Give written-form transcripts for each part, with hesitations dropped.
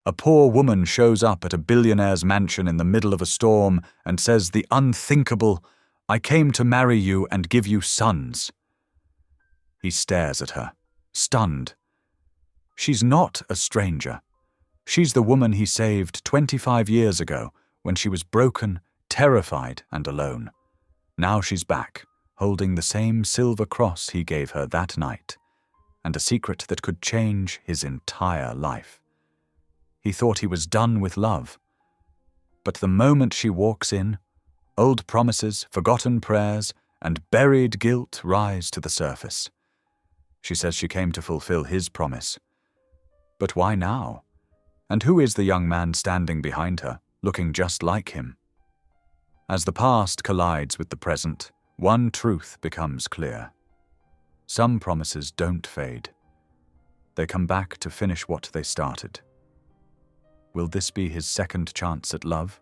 A poor woman shows up at a billionaire's mansion in the middle of a storm and says the unthinkable, "I came to marry you and give you sons." He stares at her, stunned. She's not a stranger. She's the woman he saved 25 years ago when she was broken, terrified, and alone. Now she's back, holding the same silver cross he gave her that night, and a secret that could change his entire life. He thought he was done with love. But the moment she walks in, old promises, forgotten prayers, and buried guilt rise to the surface. She says she came to fulfill his promise. But why now? And who is the young man standing behind her, looking just like him? As the past collides with the present, one truth becomes clear. Some promises don't fade. They come back to finish what they started. Will this be his second chance at love,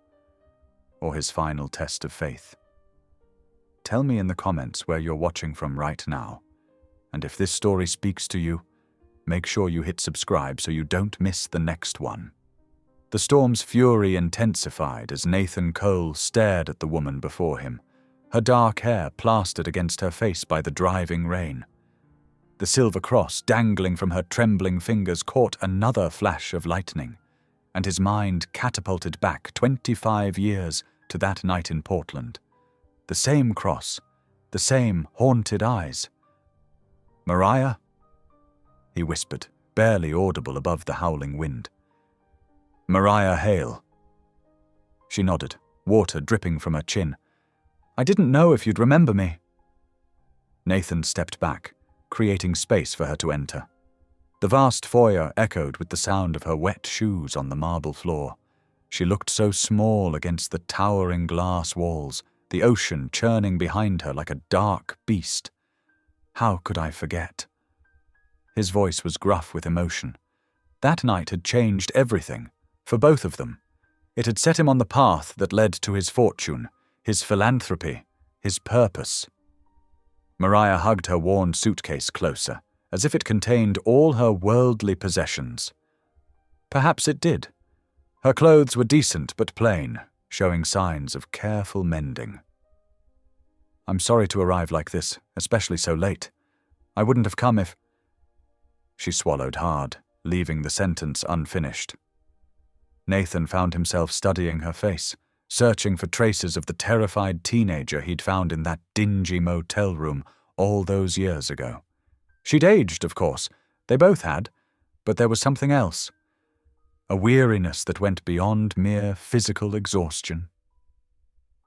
or his final test of faith? Tell me in the comments where you're watching from right now, and if this story speaks to you, make sure you hit subscribe so you don't miss the next one. The storm's fury intensified as Nathan Cole stared at the woman before him, her dark hair plastered against her face by the driving rain. The silver cross dangling from her trembling fingers caught another flash of lightning, and his mind catapulted back 25 years to that night in Portland. The same cross, the same haunted eyes. "Mariah?" he whispered, barely audible above the howling wind. "Mariah Hale." She nodded, water dripping from her chin. "I didn't know if you'd remember me." Nathan stepped back, creating space for her to enter. The vast foyer echoed with the sound of her wet shoes on the marble floor. She looked so small against the towering glass walls, the ocean churning behind her like a dark beast. How could I forget? His voice was gruff with emotion. That night had changed everything, for both of them. It had set him on the path that led to his fortune, his philanthropy, his purpose. Mariah hugged her worn suitcase closer, as if it contained all her worldly possessions. Perhaps it did. Her clothes were decent but plain, showing signs of careful mending. "I'm sorry to arrive like this, especially so late. I wouldn't have come if—" She swallowed hard, leaving the sentence unfinished. Nathan found himself studying her face, searching for traces of the terrified teenager he'd found in that dingy motel room all those years ago. She'd aged, of course. They both had. But there was something else. A weariness that went beyond mere physical exhaustion.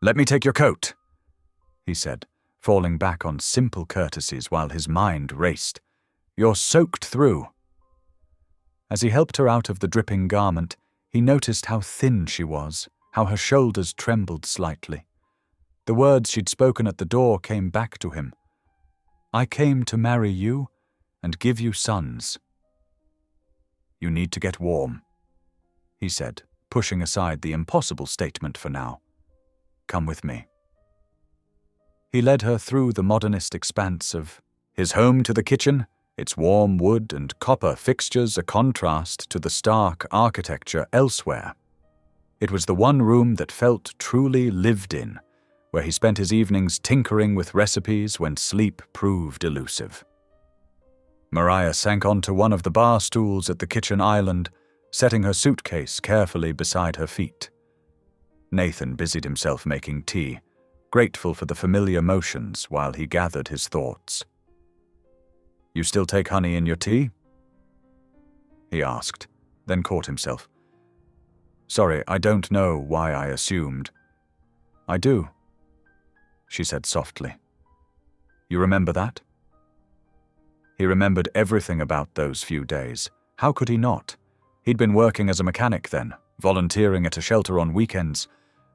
"Let me take your coat," he said, falling back on simple courtesies while his mind raced. "You're soaked through." As he helped her out of the dripping garment, he noticed how thin she was, how her shoulders trembled slightly. The words she'd spoken at the door came back to him. "I came to marry you and give you sons." "You need to get warm," he said, pushing aside the impossible statement for now. "Come with me." He led her through the modernist expanse of his home to the kitchen, its warm wood and copper fixtures a contrast to the stark architecture elsewhere. It was the one room that felt truly lived in, where he spent his evenings tinkering with recipes when sleep proved elusive. Mariah sank onto one of the bar stools at the kitchen island, setting her suitcase carefully beside her feet. Nathan busied himself making tea, grateful for the familiar motions while he gathered his thoughts. "You still take honey in your tea?" he asked, then caught himself. "Sorry, I don't know why I assumed." "I do," she said softly. "You remember that?" He remembered everything about those few days. How could he not? He'd been working as a mechanic then, volunteering at a shelter on weekends.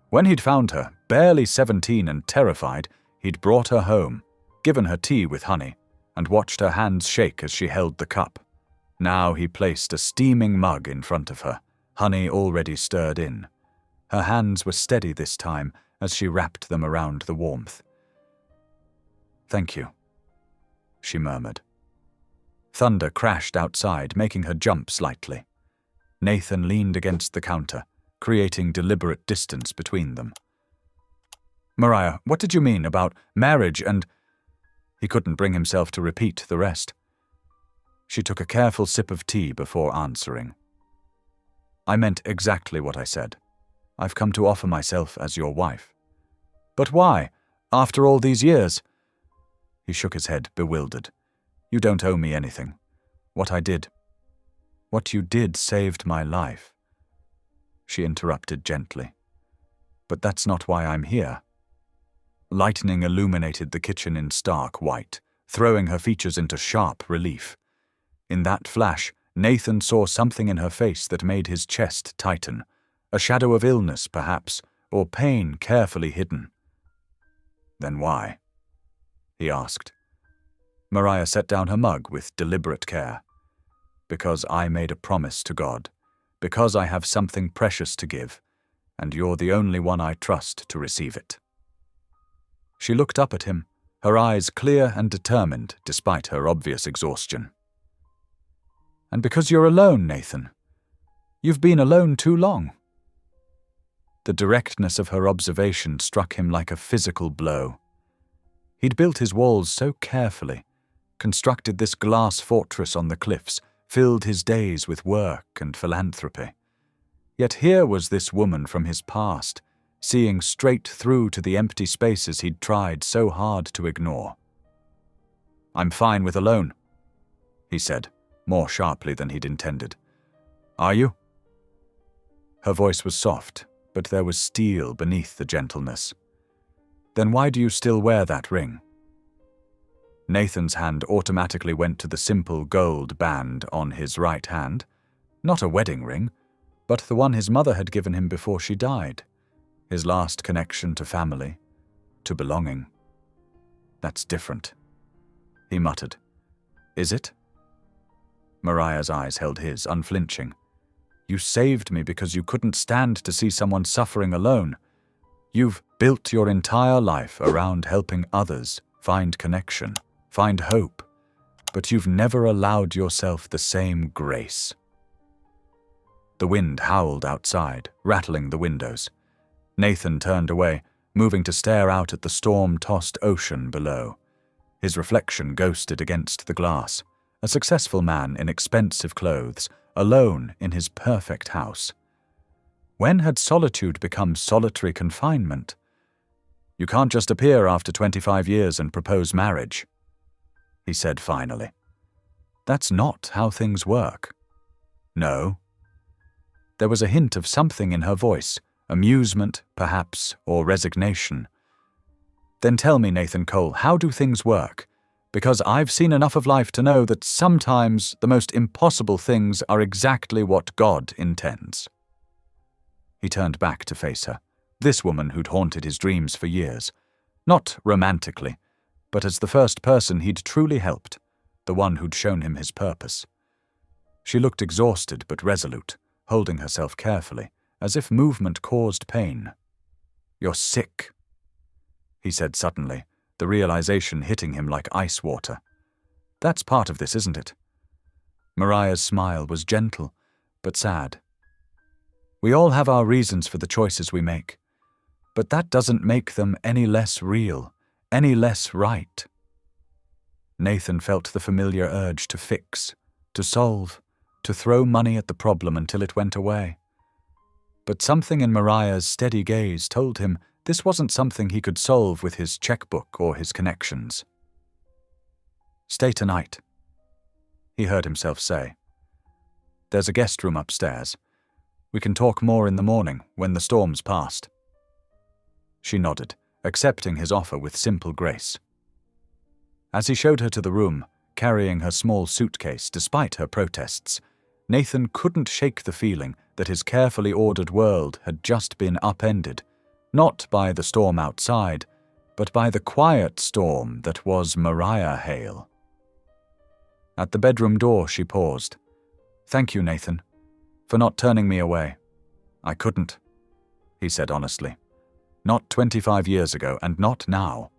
When he'd found her, barely 17 and terrified, he'd brought her home, given her tea with honey, and watched her hands shake as she held the cup. Now he placed a steaming mug in front of her, honey already stirred in. Her hands were steady this time as she wrapped them around the warmth. "Thank you," she murmured. Thunder crashed outside, making her jump slightly. Nathan leaned against the counter, creating deliberate distance between them. "Mariah, what did you mean about marriage and—" He couldn't bring himself to repeat the rest. She took a careful sip of tea before answering. "I meant exactly what I said. I've come to offer myself as your wife." "But why? After all these years?" He shook his head, bewildered. "You don't owe me anything. What you did saved my life." She interrupted gently. "But that's not why I'm here." Lightning illuminated the kitchen in stark white, throwing her features into sharp relief. In that flash, Nathan saw something in her face that made his chest tighten, a shadow of illness, perhaps, or pain carefully hidden. "Then why?" he asked. Mariah set down her mug with deliberate care. "Because I made a promise to God, because I have something precious to give, and you're the only one I trust to receive it." She looked up at him, her eyes clear and determined despite her obvious exhaustion. "And because you're alone, Nathan. You've been alone too long." The directness of her observation struck him like a physical blow. He'd built his walls so carefully, constructed this glass fortress on the cliffs, filled his days with work and philanthropy. Yet here was this woman from his past, seeing straight through to the empty spaces he'd tried so hard to ignore. "I'm fine with alone," he said, more sharply than he'd intended. "Are you?" Her voice was soft, but there was steel beneath the gentleness. "Then why do you still wear that ring?" Nathan's hand automatically went to the simple gold band on his right hand, not a wedding ring, but the one his mother had given him before she died, his last connection to family, to belonging. "That's different," he muttered. "Is it?" Mariah's eyes held his, unflinching. "You saved me because you couldn't stand to see someone suffering alone. You've built your entire life around helping others find connection, find hope, but you've never allowed yourself the same grace." The wind howled outside, rattling the windows. Nathan turned away, moving to stare out at the storm-tossed ocean below. His reflection ghosted against the glass, a successful man in expensive clothes, alone in his perfect house. When had solitude become solitary confinement? "You can't just appear after 25 years and propose marriage," he said finally. "That's not how things work." "No." There was a hint of something in her voice, amusement, perhaps, or resignation. "Then tell me, Nathan Cole, how do things work? Because I've seen enough of life to know that sometimes the most impossible things are exactly what God intends." He turned back to face her, this woman who'd haunted his dreams for years, not romantically, but as the first person he'd truly helped, the one who'd shown him his purpose. She looked exhausted but resolute, holding herself carefully, as if movement caused pain. "You're sick," he said suddenly, the realization hitting him like ice water. "That's part of this, isn't it?" Mariah's smile was gentle, but sad. "We all have our reasons for the choices we make, but that doesn't make them any less real, any less right." Nathan felt the familiar urge to fix, to solve, to throw money at the problem until it went away. But something in Mariah's steady gaze told him this wasn't something he could solve with his checkbook or his connections. "Stay tonight," he heard himself say. "There's a guest room upstairs. We can talk more in the morning when the storm's passed." She nodded, accepting his offer with simple grace. As he showed her to the room, carrying her small suitcase despite her protests, Nathan couldn't shake the feeling that his carefully ordered world had just been upended, not by the storm outside, but by the quiet storm that was Mariah Hale. At the bedroom door she paused. "Thank you, Nathan, for not turning me away. I couldn't," he said honestly. "Not 25 years ago, and not now."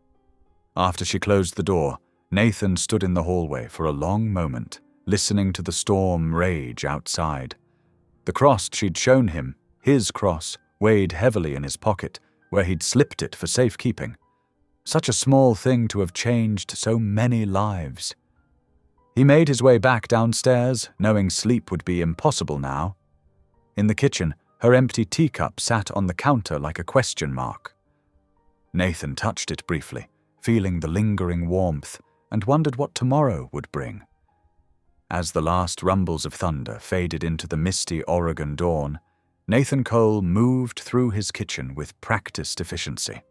After she closed the door, Nathan stood in the hallway for a long moment, listening to the storm rage outside. The cross she'd shown him, his cross, weighed heavily in his pocket, where he'd slipped it for safekeeping. Such a small thing to have changed so many lives. He made his way back downstairs, knowing sleep would be impossible now. In the kitchen, her empty teacup sat on the counter like a question mark. Nathan touched it briefly, feeling the lingering warmth, and wondered what tomorrow would bring. As the last rumbles of thunder faded into the misty Oregon dawn, Nathan Cole moved through his kitchen with practiced efficiency.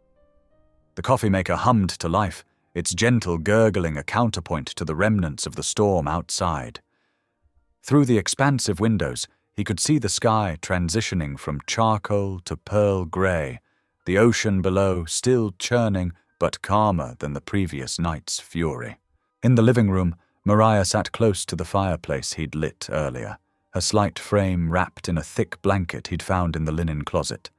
The coffee maker hummed to life, its gentle gurgling a counterpoint to the remnants of the storm outside. Through the expansive windows, he could see the sky transitioning from charcoal to pearl grey, the ocean below still churning but calmer than the previous night's fury. In the living room, Mariah sat close to the fireplace he'd lit earlier, her slight frame wrapped in a thick blanket he'd found in the linen closet.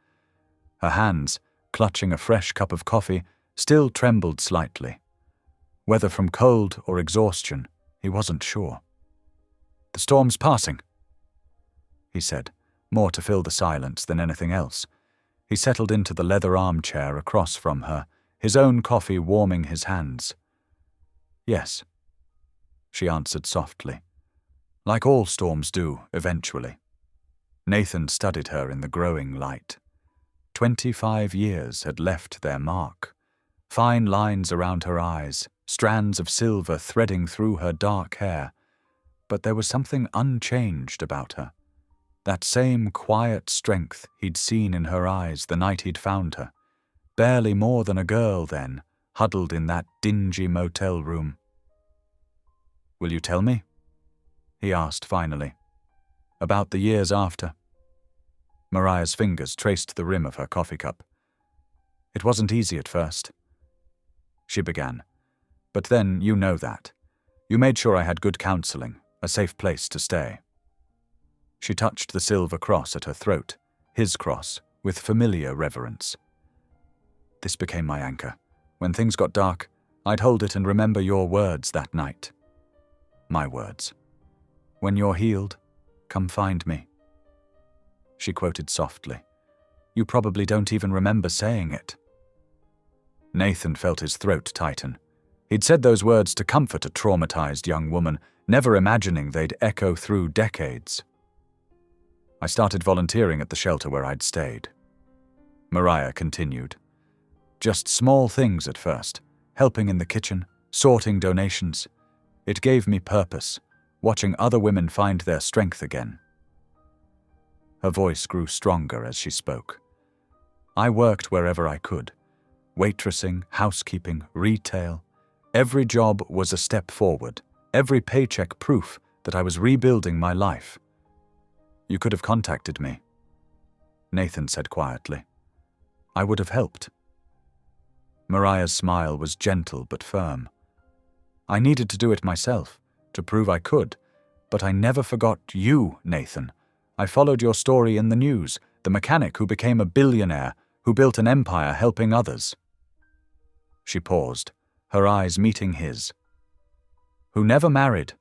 Her hands, clutching a fresh cup of coffee, still trembled slightly. Whether from cold or exhaustion, he wasn't sure. "The storm's passing," he said, more to fill the silence than anything else. He settled into the leather armchair across from her, his own coffee warming his hands. "Yes," she answered softly. "Like all storms do, eventually." Nathan studied her in the growing light. 25 years had left their mark. Fine lines around her eyes, strands of silver threading through her dark hair. But there was something unchanged about her. That same quiet strength he'd seen in her eyes the night he'd found her. Barely more than a girl then, huddled in that dingy motel room. "Will you tell me?" he asked finally. "About the years after." Mariah's fingers traced the rim of her coffee cup. "It wasn't easy at first," she began. "But then you know that. You made sure I had good counseling, a safe place to stay." She touched the silver cross at her throat, his cross, with familiar reverence. "This became my anchor. When things got dark, I'd hold it and remember your words that night. My words. 'When you're healed, come find me.'" She quoted softly. "You probably don't even remember saying it." Nathan felt his throat tighten. He'd said those words to comfort a traumatized young woman, never imagining they'd echo through decades. "I started volunteering at the shelter where I'd stayed." Mariah continued. "Just small things at first, helping in the kitchen, sorting donations. It gave me purpose, watching other women find their strength again." Her voice grew stronger as she spoke. "I worked wherever I could. Waitressing, housekeeping, retail. Every job was a step forward, every paycheck proof that I was rebuilding my life. You could have contacted me," Nathan said quietly. "I would have helped." Mariah's smile was gentle but firm. "I needed to do it myself, to prove I could, but I never forgot you, Nathan. I followed your story in the news, the mechanic who became a billionaire, who built an empire helping others." She paused, her eyes meeting his. "Who never married."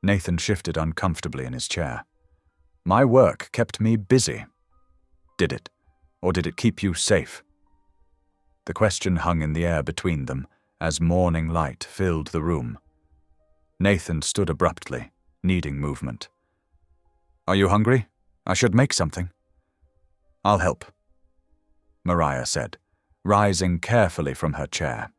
Nathan shifted uncomfortably in his chair. "My work kept me busy." "Did it? Or did it keep you safe?" The question hung in the air between them as morning light filled the room. Nathan stood abruptly, needing movement. "Are you hungry? I should make something." "I'll help," Mariah said, rising carefully from her chair.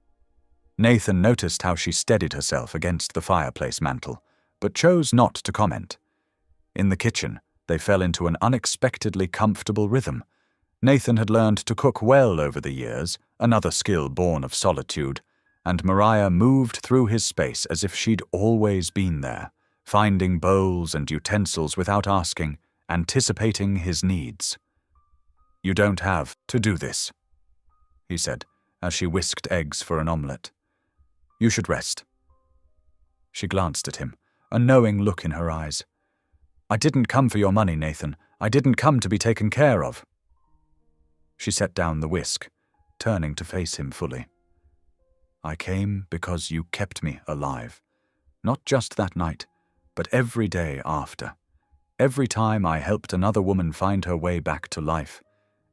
Nathan noticed how she steadied herself against the fireplace mantel, but chose not to comment. In the kitchen, they fell into an unexpectedly comfortable rhythm. Nathan had learned to cook well over the years, another skill born of solitude, and Mariah moved through his space as if she'd always been there, finding bowls and utensils without asking, anticipating his needs. "You don't have to do this," he said, as she whisked eggs for an omelette. "You should rest." She glanced at him, a knowing look in her eyes. "I didn't come for your money, Nathan. I didn't come to be taken care of." She set down the whisk, turning to face him fully. "I came because you kept me alive. Not just that night, but every day after. Every time I helped another woman find her way back to life,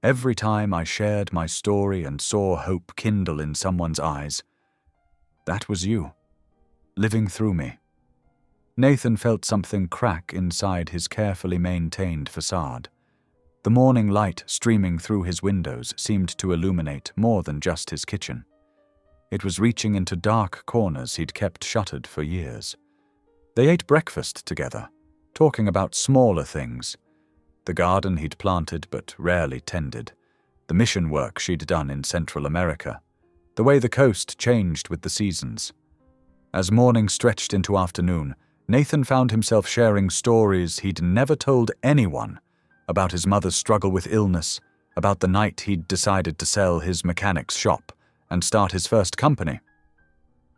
every time I shared my story and saw hope kindle in someone's eyes, that was you, living through me." Nathan felt something crack inside his carefully maintained facade. The morning light streaming through his windows seemed to illuminate more than just his kitchen. It was reaching into dark corners he'd kept shuttered for years. They ate breakfast together, talking about smaller things: the garden he'd planted but rarely tended, the mission work she'd done in Central America, the way the coast changed with the seasons. As morning stretched into afternoon, Nathan found himself sharing stories he'd never told anyone, about his mother's struggle with illness, about the night he'd decided to sell his mechanic's shop and start his first company.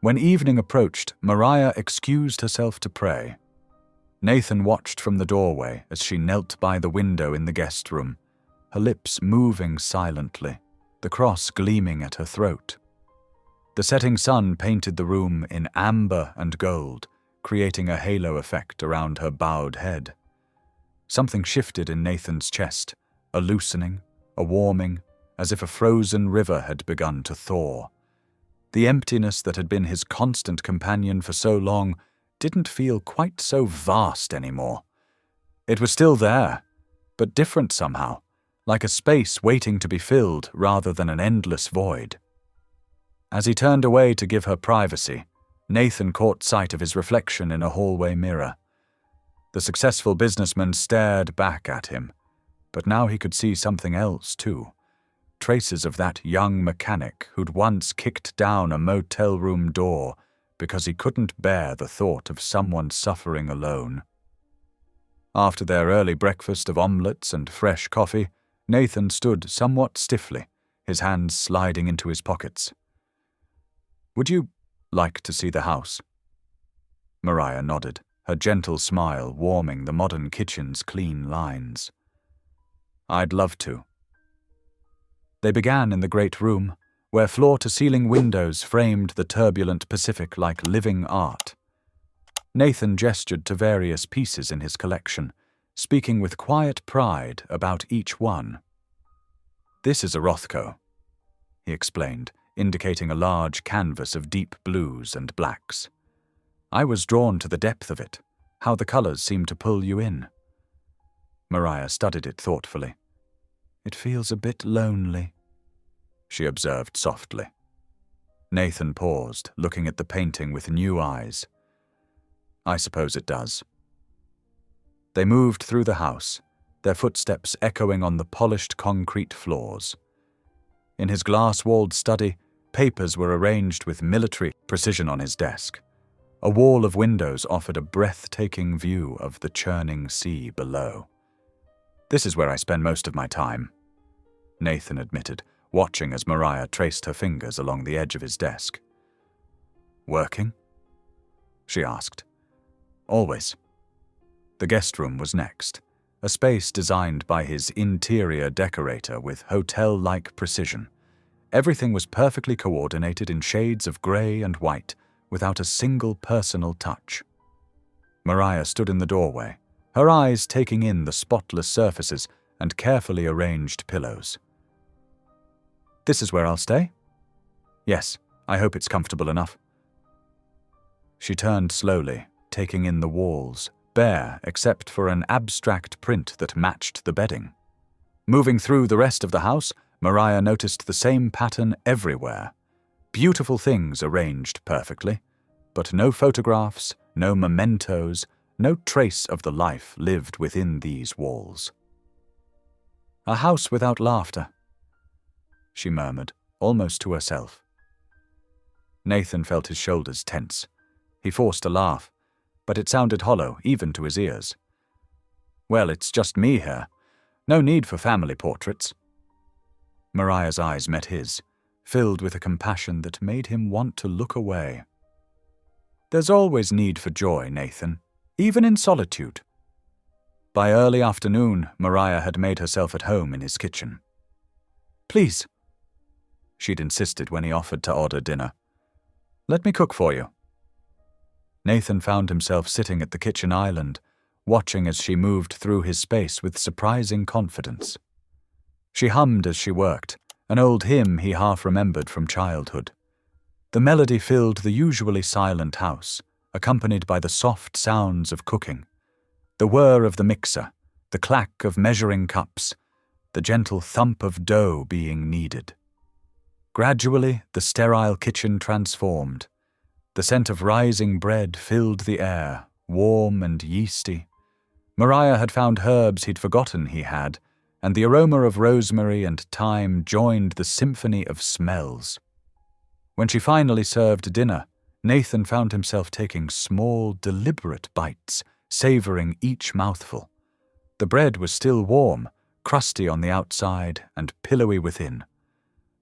When evening approached, Mariah excused herself to pray. Nathan watched from the doorway as she knelt by the window in the guest room, her lips moving silently, the cross gleaming at her throat. The setting sun painted the room in amber and gold, creating a halo effect around her bowed head. Something shifted in Nathan's chest, a loosening, a warming, as if a frozen river had begun to thaw. The emptiness that had been his constant companion for so long didn't feel quite so vast anymore. It was still there, but different somehow, like a space waiting to be filled rather than an endless void. As he turned away to give her privacy, Nathan caught sight of his reflection in a hallway mirror. The successful businessman stared back at him, but now he could see something else too. Traces of that young mechanic who'd once kicked down a motel room door because he couldn't bear the thought of someone suffering alone. After their early breakfast of omelettes and fresh coffee, Nathan stood somewhat stiffly, his hands sliding into his pockets. "Would you like to see the house?" Mariah nodded, her gentle smile warming the modern kitchen's clean lines. "I'd love to." They began in the great room, where floor-to-ceiling windows framed the turbulent Pacific like living art. Nathan gestured to various pieces in his collection, speaking with quiet pride about each one. "This is a Rothko," he explained, indicating a large canvas of deep blues and blacks. "I was drawn to the depth of it, how the colors seem to pull you in." Mariah studied it thoughtfully. "It feels a bit lonely," she observed softly. Nathan paused, looking at the painting with new eyes. "I suppose it does." They moved through the house, their footsteps echoing on the polished concrete floors. In his glass-walled study, papers were arranged with military precision on his desk. A wall of windows offered a breathtaking view of the churning sea below. "This is where I spend most of my time," Nathan admitted, watching as Mariah traced her fingers along the edge of his desk. "Working?" she asked. "Always." The guest room was next, a space designed by his interior decorator with hotel-like precision. Everything was perfectly coordinated in shades of grey and white, without a single personal touch. Mariah stood in the doorway, her eyes taking in the spotless surfaces and carefully arranged pillows. "This is where I'll stay?" "Yes, I hope it's comfortable enough." She turned slowly, taking in the walls, bare except for an abstract print that matched the bedding. Moving through the rest of the house, Mariah noticed the same pattern everywhere. Beautiful things arranged perfectly, but no photographs, no mementos, no trace of the life lived within these walls. "A house without laughter," she murmured, almost to herself. Nathan felt his shoulders tense. He forced a laugh, but it sounded hollow even to his ears. "Well, it's just me here. No need for family portraits." Mariah's eyes met his, filled with a compassion that made him want to look away. "There's always need for joy, Nathan, even in solitude." By early afternoon, Mariah had made herself at home in his kitchen. "Please," she'd insisted when he offered to order dinner. "Let me cook for you." Nathan found himself sitting at the kitchen island, watching as she moved through his space with surprising confidence. She hummed as she worked, an old hymn he half remembered from childhood. The melody filled the usually silent house, accompanied by the soft sounds of cooking, the whir of the mixer, the clack of measuring cups, the gentle thump of dough being kneaded. Gradually, the sterile kitchen transformed. The scent of rising bread filled the air, warm and yeasty. Mariah had found herbs he'd forgotten he had, and the aroma of rosemary and thyme joined the symphony of smells. When she finally served dinner, Nathan found himself taking small, deliberate bites, savoring each mouthful. The bread was still warm, crusty on the outside and pillowy within.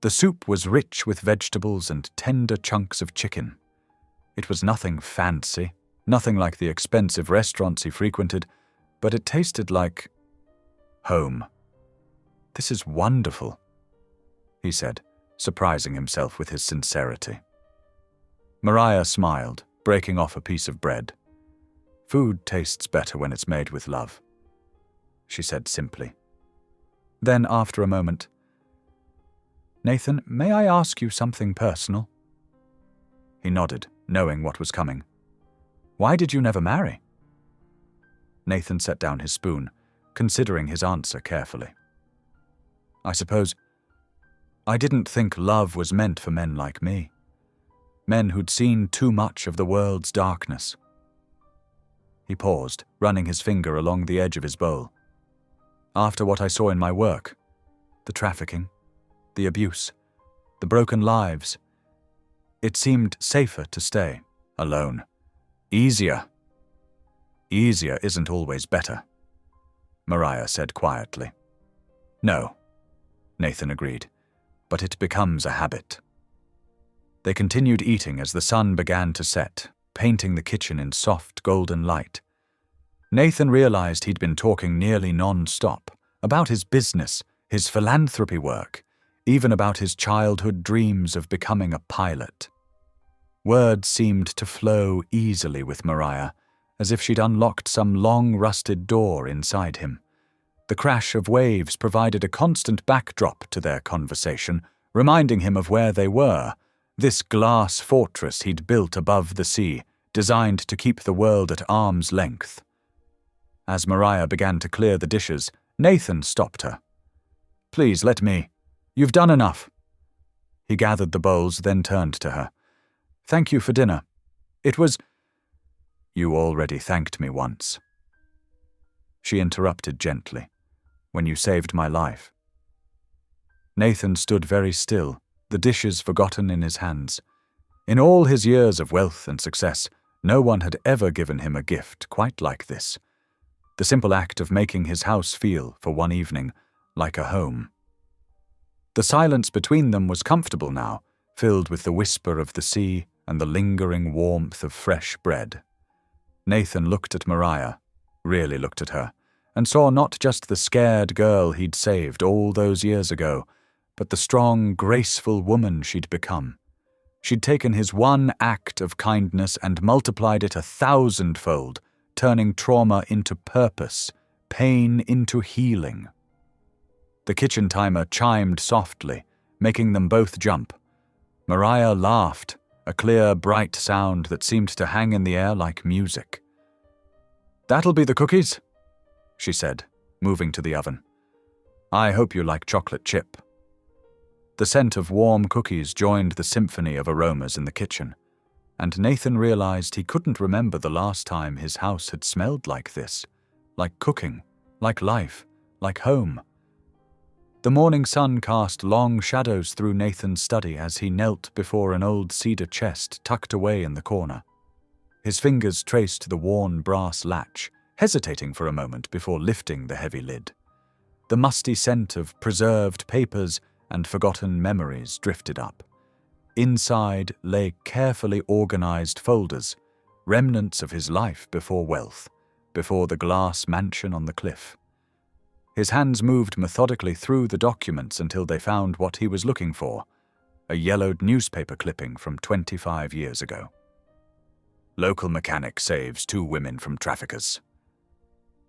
The soup was rich with vegetables and tender chunks of chicken. It was nothing fancy, nothing like the expensive restaurants he frequented, but it tasted like home. "This is wonderful," he said, surprising himself with his sincerity. Mariah smiled, breaking off a piece of bread. "Food tastes better when it's made with love," she said simply. Then, after a moment, "Nathan, may I ask you something personal?" He nodded, knowing what was coming. "Why did you never marry?" Nathan set down his spoon, considering his answer carefully. "I suppose I didn't think love was meant for men like me. Men who'd seen too much of the world's darkness." He paused, running his finger along the edge of his bowl. "After what I saw in my work, the trafficking, the abuse, the broken lives, it seemed safer to stay alone. Easier. Easier isn't always better," Mariah said quietly. "No," Nathan agreed, "but it becomes a habit." They continued eating as the sun began to set, painting the kitchen in soft golden light. Nathan realized he'd been talking nearly non-stop about his business, his philanthropy work, even about his childhood dreams of becoming a pilot. Words seemed to flow easily with Mariah, as if she'd unlocked some long-rusted door inside him. The crash of waves provided a constant backdrop to their conversation, reminding him of where they were, this glass fortress he'd built above the sea, designed to keep the world at arm's length. As Mariah began to clear the dishes, Nathan stopped her. "Please, let me. You've done enough." He gathered the bowls, then turned to her. "Thank you for dinner. It was—" "You already thanked me once," she interrupted gently, "when you saved my life." Nathan stood very still, the dishes forgotten in his hands. In all his years of wealth and success, no one had ever given him a gift quite like this. The simple act of making his house feel, for one evening, like a home. The silence between them was comfortable now, filled with the whisper of the sea and the lingering warmth of fresh bread. Nathan looked at Mariah, really looked at her, and saw not just the scared girl he'd saved all those years ago, but the strong, graceful woman she'd become. She'd taken his one act of kindness and multiplied it 1,000-fold, turning trauma into purpose, pain into healing. The kitchen timer chimed softly, making them both jump. Mariah laughed, a clear, bright sound that seemed to hang in the air like music. "That'll be the cookies," she said, moving to the oven. "I hope you like chocolate chip." The scent of warm cookies joined the symphony of aromas in the kitchen, and Nathan realized he couldn't remember the last time his house had smelled like this, like cooking, like life, like home. The morning sun cast long shadows through Nathan's study as he knelt before an old cedar chest tucked away in the corner. His fingers traced the worn brass latch, hesitating for a moment before lifting the heavy lid. The musty scent of preserved papers and forgotten memories drifted up. Inside lay carefully organized folders, remnants of his life before wealth, before the glass mansion on the cliff. His hands moved methodically through the documents until they found what he was looking for, a yellowed newspaper clipping from 25 years ago. "Local mechanic saves 2 women from traffickers,"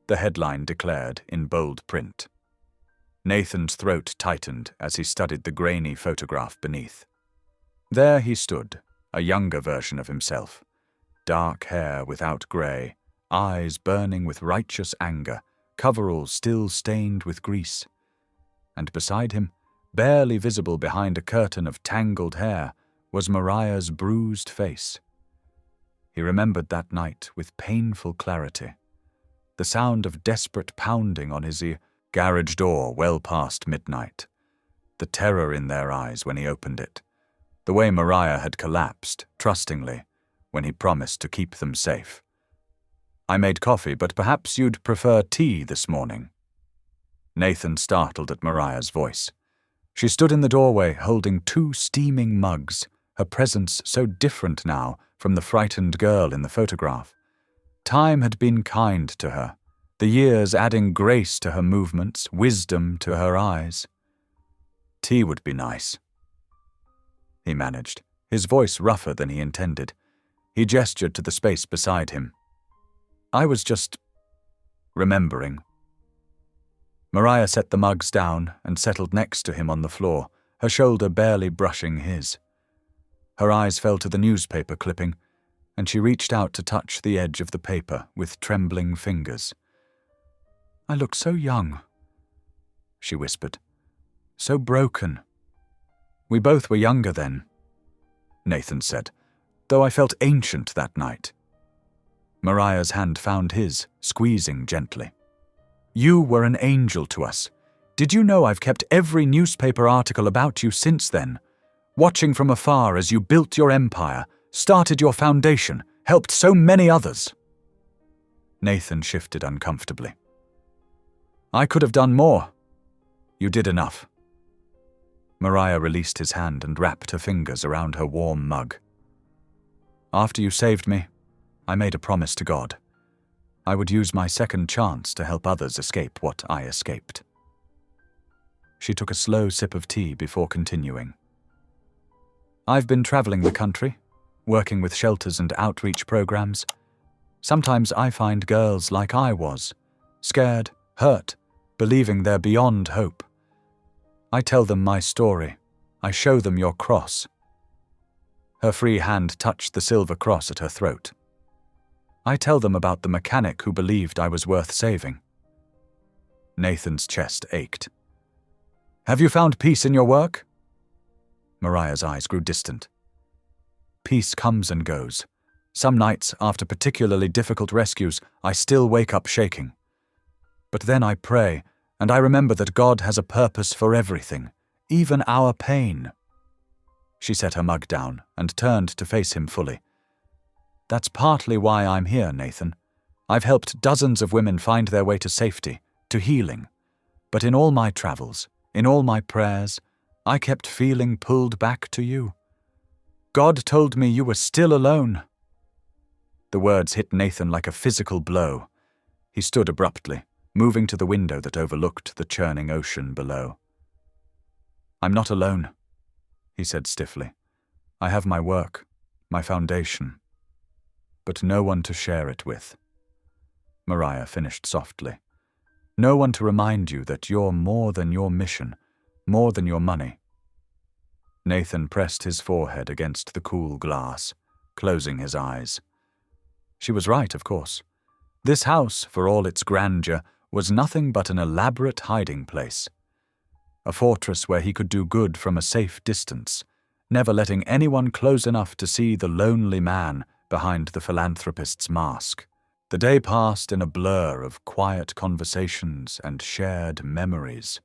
the headline declared in bold print. Nathan's throat tightened as he studied the grainy photograph beneath. There he stood, a younger version of himself. Dark hair without grey, eyes burning with righteous anger, coveralls still stained with grease. And beside him, barely visible behind a curtain of tangled hair, was Mariah's bruised face. He remembered that night with painful clarity. The sound of desperate pounding on his garage door well past midnight. The terror in their eyes when he opened it. The way Mariah had collapsed, trustingly, when he promised to keep them safe. "I made coffee, but perhaps you'd prefer tea this morning." Nathan startled at Mariah's voice. She stood in the doorway holding 2 steaming mugs, her presence so different now from the frightened girl in the photograph. Time had been kind to her, the years adding grace to her movements, wisdom to her eyes. "Tea would be nice," he managed, his voice rougher than he intended. He gestured to the space beside him. "I was just remembering." Mariah set the mugs down and settled next to him on the floor, her shoulder barely brushing his. Her eyes fell to the newspaper clipping, and she reached out to touch the edge of the paper with trembling fingers. "I look so young," she whispered. "So broken." "We both were younger then," Nathan said, "though I felt ancient that night." Mariah's hand found his, squeezing gently. "You were an angel to us. Did you know I've kept every newspaper article about you since then? Watching from afar as you built your empire, started your foundation, helped so many others." Nathan shifted uncomfortably. "I could have done more. You did enough." Mariah released his hand and wrapped her fingers around her warm mug. "After you saved me, I made a promise to God. I would use my second chance to help others escape what I escaped." She took a slow sip of tea before continuing. "I've been traveling the country, working with shelters and outreach programs. Sometimes I find girls like I was, scared, hurt, believing they're beyond hope. I tell them my story. I show them your cross." Her free hand touched the silver cross at her throat. "I tell them about the mechanic who believed I was worth saving." Nathan's chest ached. "Have you found peace in your work?" Mariah's eyes grew distant. "Peace comes and goes. Some nights, after particularly difficult rescues, I still wake up shaking. But then I pray, and I remember that God has a purpose for everything, even our pain." She set her mug down and turned to face him fully. "That's partly why I'm here, Nathan. I've helped dozens of women find their way to safety, to healing. But in all my travels, in all my prayers, I kept feeling pulled back to you. God told me you were still alone." The words hit Nathan like a physical blow. He stood abruptly, moving to the window that overlooked the churning ocean below. "I'm not alone," he said stiffly. "I have my work, my foundation, but no one to share it with." Mariah finished softly. "No one to remind you that you're more than your mission, more than your money." Nathan pressed his forehead against the cool glass, closing his eyes. She was right, of course. This house, for all its grandeur, was nothing but an elaborate hiding place. A fortress where he could do good from a safe distance, never letting anyone close enough to see the lonely man behind the philanthropist's mask. The day passed in a blur of quiet conversations and shared memories.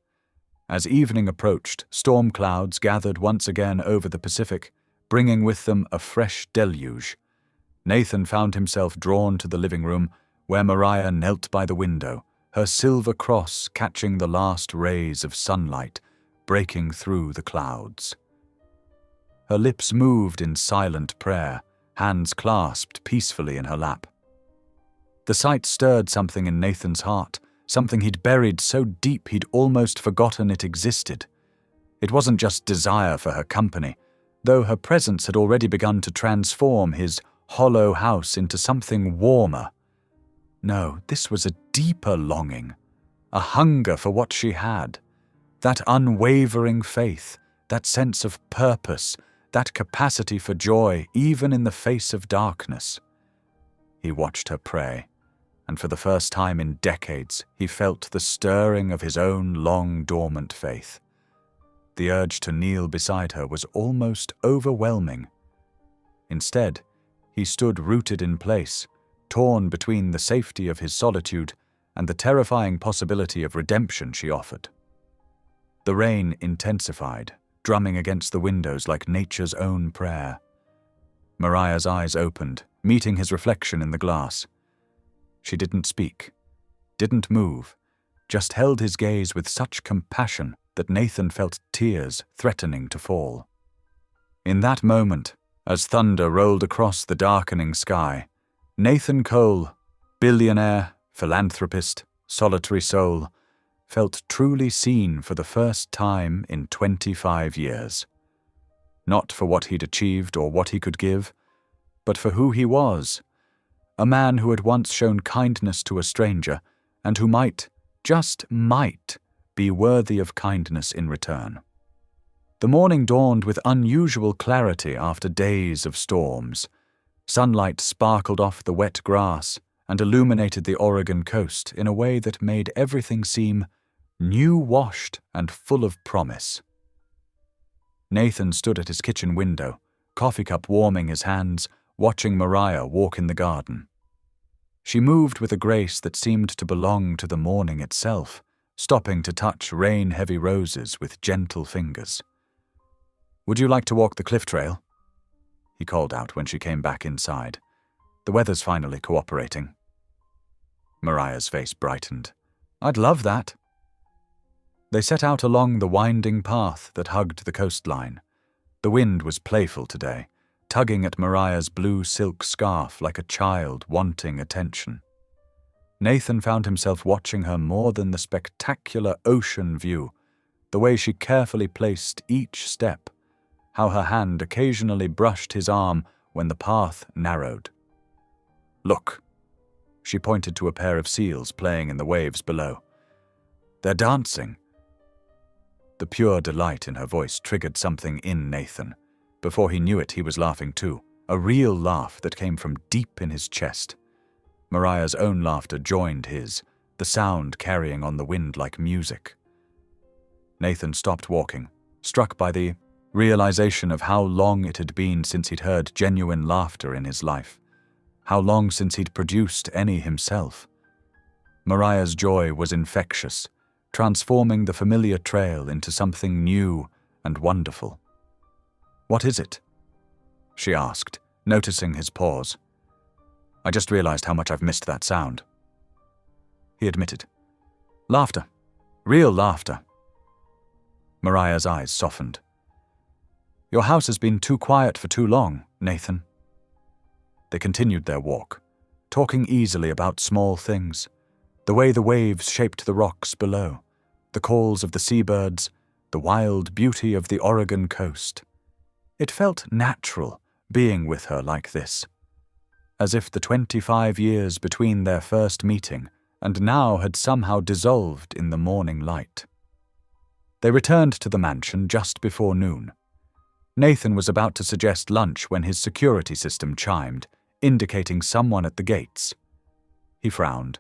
As evening approached, storm clouds gathered once again over the Pacific, bringing with them a fresh deluge. Nathan found himself drawn to the living room, where Mariah knelt by the window, her silver cross catching the last rays of sunlight, breaking through the clouds. Her lips moved in silent prayer, hands clasped peacefully in her lap. The sight stirred something in Nathan's heart, something he'd buried so deep he'd almost forgotten it existed. It wasn't just desire for her company, though her presence had already begun to transform his hollow house into something warmer. No, this was a deeper longing, a hunger for what she had, that unwavering faith, that sense of purpose, that capacity for joy even in the face of darkness. He watched her pray, and for the first time in decades he felt the stirring of his own long-dormant faith. The urge to kneel beside her was almost overwhelming. Instead, he stood rooted in place, torn between the safety of his solitude and the terrifying possibility of redemption she offered. The rain intensified, drumming against the windows like nature's own prayer. Mariah's eyes opened, meeting his reflection in the glass. She didn't speak, didn't move, just held his gaze with such compassion that Nathan felt tears threatening to fall. In that moment, as thunder rolled across the darkening sky, Nathan Cole, billionaire, philanthropist, solitary soul, felt truly seen for the first time in 25 years. Not for what he'd achieved or what he could give, but for who he was, a man who had once shown kindness to a stranger and who might, just might, be worthy of kindness in return. The morning dawned with unusual clarity after days of storms. Sunlight sparkled off the wet grass and illuminated the Oregon coast in a way that made everything seem new-washed and full of promise. Nathan stood at his kitchen window, coffee cup warming his hands, watching Mariah walk in the garden. She moved with a grace that seemed to belong to the morning itself, stopping to touch rain-heavy roses with gentle fingers. "Would you like to walk the cliff trail?" he called out when she came back inside. "The weather's finally cooperating." Mariah's face brightened. "I'd love that." They set out along the winding path that hugged the coastline. The wind was playful today, tugging at Mariah's blue silk scarf like a child wanting attention. Nathan found himself watching her more than the spectacular ocean view, the way she carefully placed each step, how her hand occasionally brushed his arm when the path narrowed. "Look." She pointed to a pair of seals playing in the waves below. "They're dancing." The pure delight in her voice triggered something in Nathan. Before he knew it, he was laughing too, a real laugh that came from deep in his chest. Mariah's own laughter joined his, the sound carrying on the wind like music. Nathan stopped walking, struck by the realization of how long it had been since he'd heard genuine laughter in his life, how long since he'd produced any himself. Mariah's joy was infectious, transforming the familiar trail into something new and wonderful. "What is it?" she asked, noticing his pause. "I just realized how much I've missed that sound," he admitted. "Laughter. Real laughter." Mariah's eyes softened. "Your house has been too quiet for too long, Nathan." They continued their walk, talking easily about small things, the way the waves shaped the rocks below, the calls of the seabirds, the wild beauty of the Oregon coast. It felt natural being with her like this, as if the 25 years between their first meeting and now had somehow dissolved in the morning light. They returned to the mansion just before noon. Nathan was about to suggest lunch when his security system chimed, indicating someone at the gates. He frowned.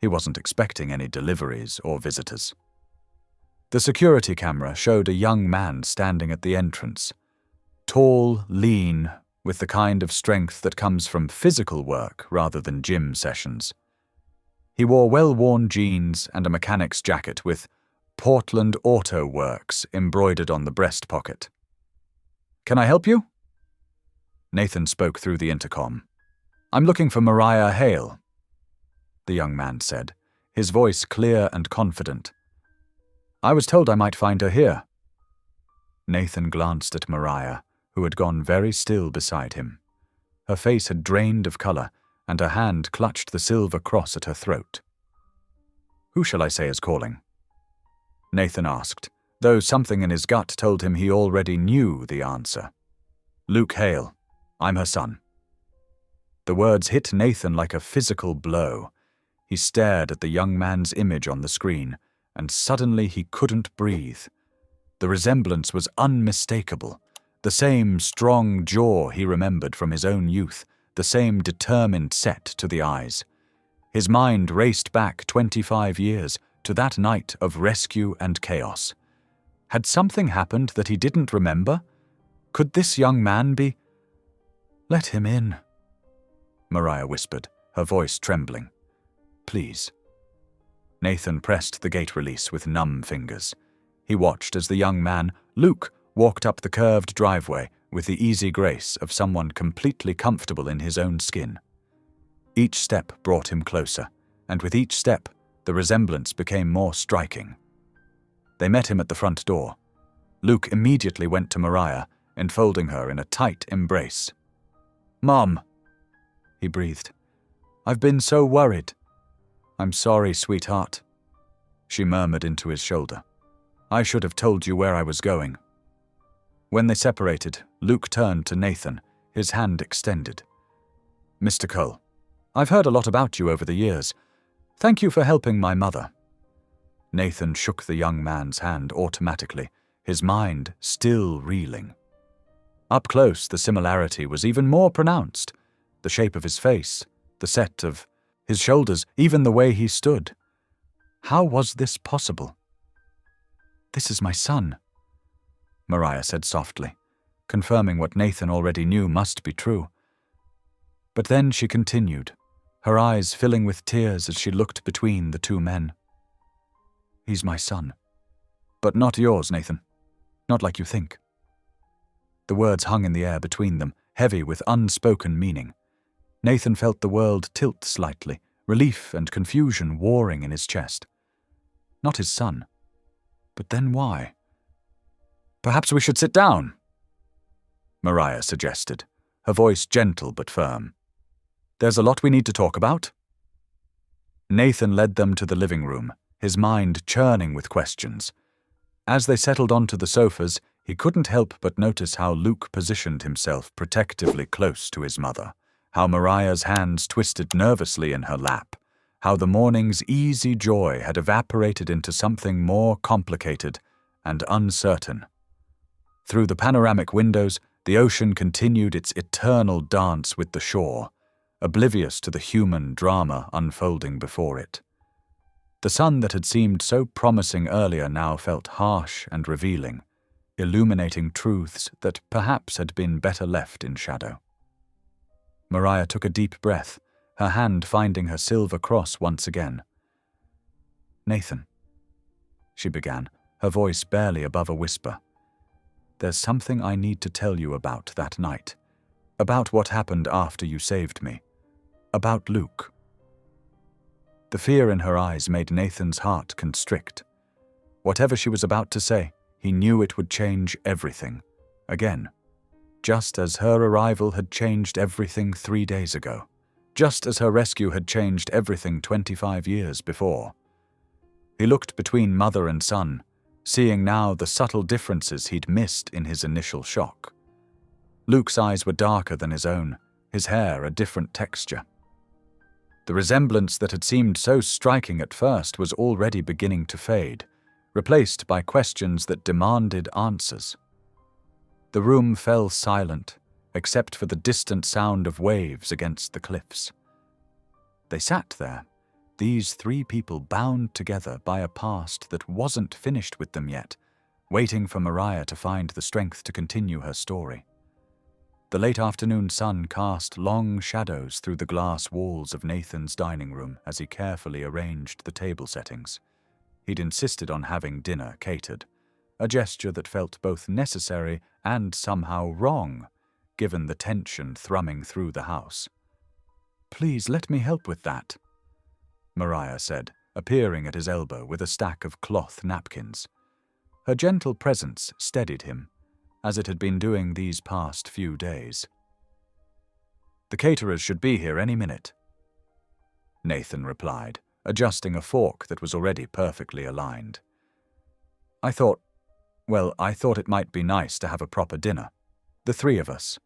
He wasn't expecting any deliveries or visitors. The security camera showed a young man standing at the entrance. Tall, lean, with the kind of strength that comes from physical work rather than gym sessions. He wore well-worn jeans and a mechanic's jacket with Portland Auto Works embroidered on the breast pocket. "Can I help you?" Nathan spoke through the intercom. "I'm looking for Mariah Hale," the young man said, his voice clear and confident. "I was told I might find her here." Nathan glanced at Mariah, who had gone very still beside him. Her face had drained of color, and her hand clutched the silver cross at her throat. "Who shall I say is calling?" Nathan asked, though something in his gut told him he already knew the answer. "Luke Hale. I'm her son." The words hit Nathan like a physical blow. He stared at the young man's image on the screen, and suddenly he couldn't breathe. The resemblance was unmistakable. The same strong jaw he remembered from his own youth, the same determined set to the eyes. His mind raced back 25 years to that night of rescue and chaos. Had something happened that he didn't remember? Could this young man be— "Let him in," Mariah whispered, her voice trembling. "Please." Nathan pressed the gate release with numb fingers. He watched as the young man, Luke, walked up the curved driveway with the easy grace of someone completely comfortable in his own skin. Each step brought him closer, and with each step, the resemblance became more striking. They met him at the front door. Luke immediately went to Mariah, enfolding her in a tight embrace. "Mom," he breathed. "I've been so worried." "I'm sorry, sweetheart," she murmured into his shoulder. "I should have told you where I was going." When they separated, Luke turned to Nathan, his hand extended. "Mr. Cole, I've heard a lot about you over the years. Thank you for helping my mother." Nathan shook the young man's hand automatically, his mind still reeling. Up close, the similarity was even more pronounced. The shape of his face, the set of his shoulders, even the way he stood. How was this possible? "This is my son," Mariah said softly, confirming what Nathan already knew must be true. But then she continued, her eyes filling with tears as she looked between the two men. "He's my son. But not yours, Nathan. Not like you think." The words hung in the air between them, heavy with unspoken meaning. Nathan felt the world tilt slightly, relief and confusion warring in his chest. Not his son. But then why? "Perhaps we should sit down," Mariah suggested, her voice gentle but firm. "There's a lot we need to talk about." Nathan led them to the living room, his mind churning with questions. As they settled onto the sofas, he couldn't help but notice how Luke positioned himself protectively close to his mother, how Mariah's hands twisted nervously in her lap, how the morning's easy joy had evaporated into something more complicated and uncertain. Through the panoramic windows, the ocean continued its eternal dance with the shore, oblivious to the human drama unfolding before it. The sun that had seemed so promising earlier now felt harsh and revealing, illuminating truths that perhaps had been better left in shadow. Mariah took a deep breath, her hand finding her silver cross once again. "Nathan," she began, her voice barely above a whisper. "There's something I need to tell you about that night. About what happened after you saved me. About Luke." The fear in her eyes made Nathan's heart constrict. Whatever she was about to say, he knew it would change everything. Again. Just as her arrival had changed everything 3 days ago. Just as her rescue had changed everything 25 years before. He looked between mother and son, seeing now the subtle differences he'd missed in his initial shock. Luke's eyes were darker than his own, his hair a different texture. The resemblance that had seemed so striking at first was already beginning to fade, replaced by questions that demanded answers. The room fell silent, except for the distant sound of waves against the cliffs. They sat there, these 3 people bound together by a past that wasn't finished with them yet, waiting for Mariah to find the strength to continue her story. The late afternoon sun cast long shadows through the glass walls of Nathan's dining room as he carefully arranged the table settings. He'd insisted on having dinner catered, a gesture that felt both necessary and somehow wrong, given the tension thrumming through the house. "Please let me help with that," Mariah said, appearing at his elbow with a stack of cloth napkins. Her gentle presence steadied him, as it had been doing these past few days. "The caterers should be here any minute," Nathan replied, adjusting a fork that was already perfectly aligned. I thought it might be nice to have a proper dinner. The 3 of us."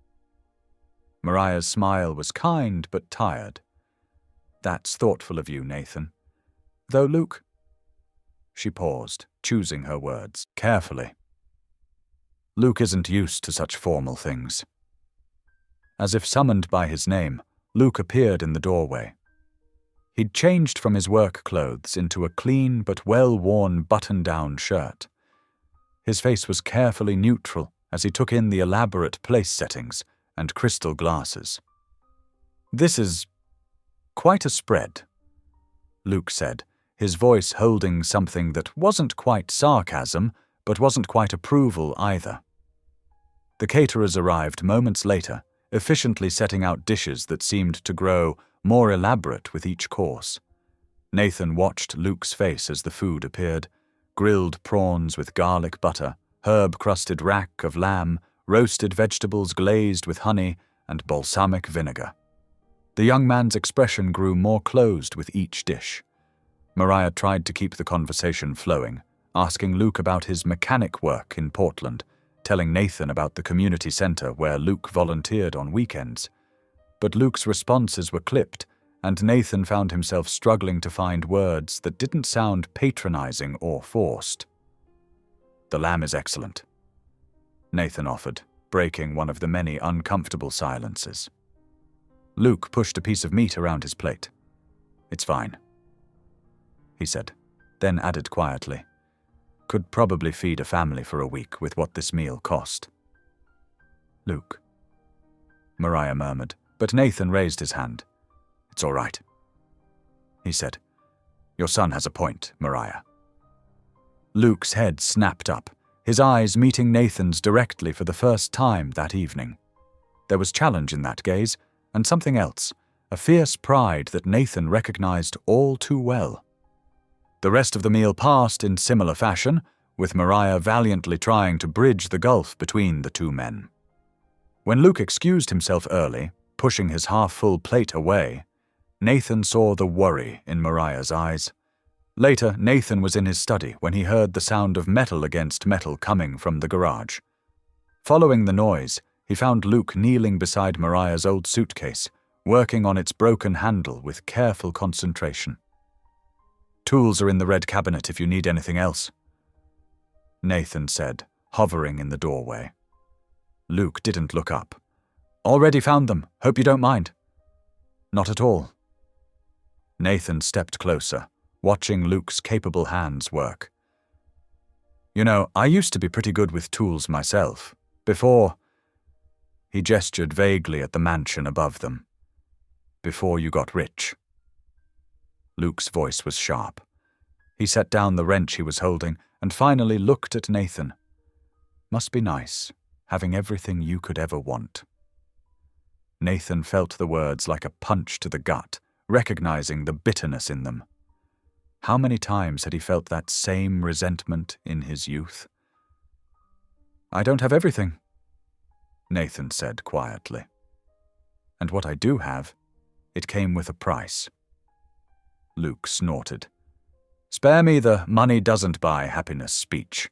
Mariah's smile was kind but tired. That's thoughtful of you, Nathan. Though, Luke... She paused, choosing her words carefully. Luke isn't used to such formal things. As if summoned by his name, Luke appeared in the doorway. He'd changed from his work clothes into a clean but well-worn button-down shirt. His face was carefully neutral as he took in the elaborate place settings and crystal glasses. "This is quite a spread," Luke said, his voice holding something that wasn't quite sarcasm, but wasn't quite approval either. The caterers arrived moments later, efficiently setting out dishes that seemed to grow more elaborate with each course. Nathan watched Luke's face as the food appeared: grilled prawns with garlic butter, herb-crusted rack of lamb, roasted vegetables glazed with honey, and balsamic vinegar. The young man's expression grew more closed with each dish. Mariah tried to keep the conversation flowing, asking Luke about his mechanic work in Portland, telling Nathan about the community center where Luke volunteered on weekends. But Luke's responses were clipped, and Nathan found himself struggling to find words that didn't sound patronizing or forced. "The lamb is excellent," Nathan offered, breaking one of the many uncomfortable silences. Luke pushed a piece of meat around his plate. "It's fine," he said, then added quietly, "Could probably feed a family for a week with what this meal cost." "Luke," Mariah murmured, but Nathan raised his hand. "It's all right," he said. "Your son has a point, Mariah." Luke's head snapped up, his eyes meeting Nathan's directly for the first time that evening. There was challenge in that gaze, and something else, a fierce pride that Nathan recognized all too well. The rest of the meal passed in similar fashion, with Mariah valiantly trying to bridge the gulf between the two men. When Luke excused himself early, pushing his half-full plate away, Nathan saw the worry in Mariah's eyes. Later, Nathan was in his study when he heard the sound of metal against metal coming from the garage. Following the noise, he found Luke kneeling beside Mariah's old suitcase, working on its broken handle with careful concentration. "Tools are in the red cabinet if you need anything else," Nathan said, hovering in the doorway. Luke didn't look up. "Already found them. Hope you don't mind." "Not at all." Nathan stepped closer, watching Luke's capable hands work. "You know, I used to be pretty good with tools myself. Before..." He gestured vaguely at the mansion above them. "Before you got rich." Luke's voice was sharp. He set down the wrench he was holding and finally looked at Nathan. "Must be nice, having everything you could ever want." Nathan felt the words like a punch to the gut, recognizing the bitterness in them. How many times had he felt that same resentment in his youth? "I don't have everything," Nathan said quietly. "And what I do have, it came with a price." Luke snorted. "Spare me the money doesn't buy happiness speech.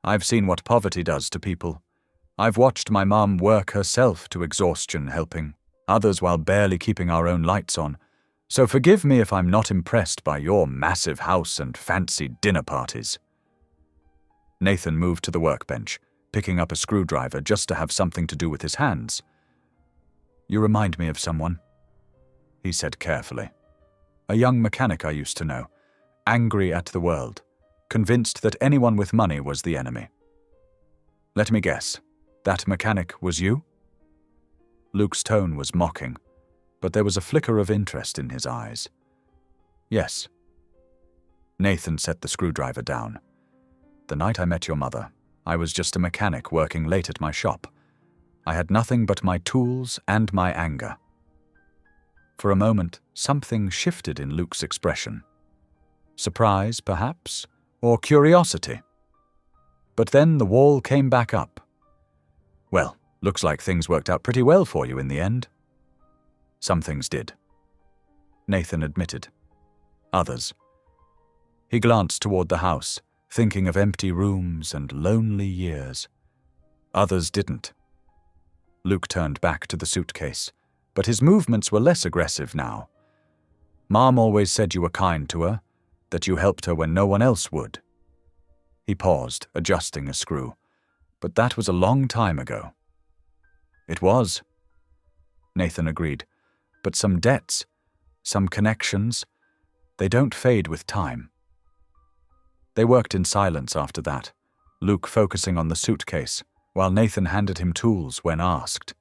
I've seen what poverty does to people. I've watched my mom work herself to exhaustion helping others while barely keeping our own lights on. So forgive me if I'm not impressed by your massive house and fancy dinner parties." Nathan moved to the workbench, picking up a screwdriver just to have something to do with his hands. "You remind me of someone," he said carefully. "A young mechanic I used to know, angry at the world, convinced that anyone with money was the enemy. Let me guess, that mechanic was you?" Luke's tone was mocking, but there was a flicker of interest in his eyes. "Yes." Nathan set the screwdriver down. "The night I met your mother, I was just a mechanic working late at my shop. I had nothing but my tools and my anger." For a moment, something shifted in Luke's expression. Surprise, perhaps, or curiosity. But then the wall came back up. "Well, looks like things worked out pretty well for you in the end." "Some things did," Nathan admitted. "Others." He glanced toward the house, thinking of empty rooms and lonely years. "Others didn't." Luke turned back to the suitcase, but his movements were less aggressive now. Mom always said you were kind to her, that you helped her when no one else would." He paused, adjusting a screw. "But that was a long time ago." "It was," Nathan agreed. "But some debts, some connections, they don't fade with time." They worked in silence after that, Luke focusing on the suitcase, while Nathan handed him tools when asked.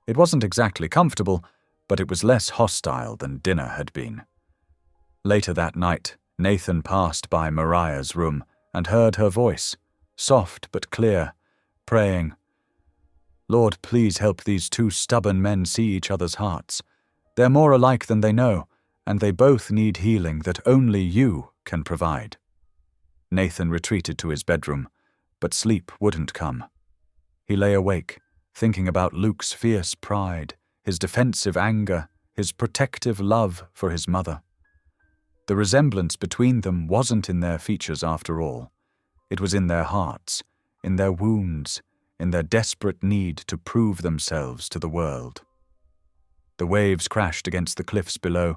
It wasn't exactly comfortable, but it was less hostile than dinner had been. Later that night, Nathan passed by Mariah's room and heard her voice, soft but clear, praying, "Lord, please help these two stubborn men see each other's hearts. They're more alike than they know, and they both need healing that only you can provide." Nathan retreated to his bedroom, but sleep wouldn't come. He lay awake, thinking about Luke's fierce pride, his defensive anger, his protective love for his mother. The resemblance between them wasn't in their features after all. It was in their hearts, in their wounds, in their desperate need to prove themselves to the world. The waves crashed against the cliffs below,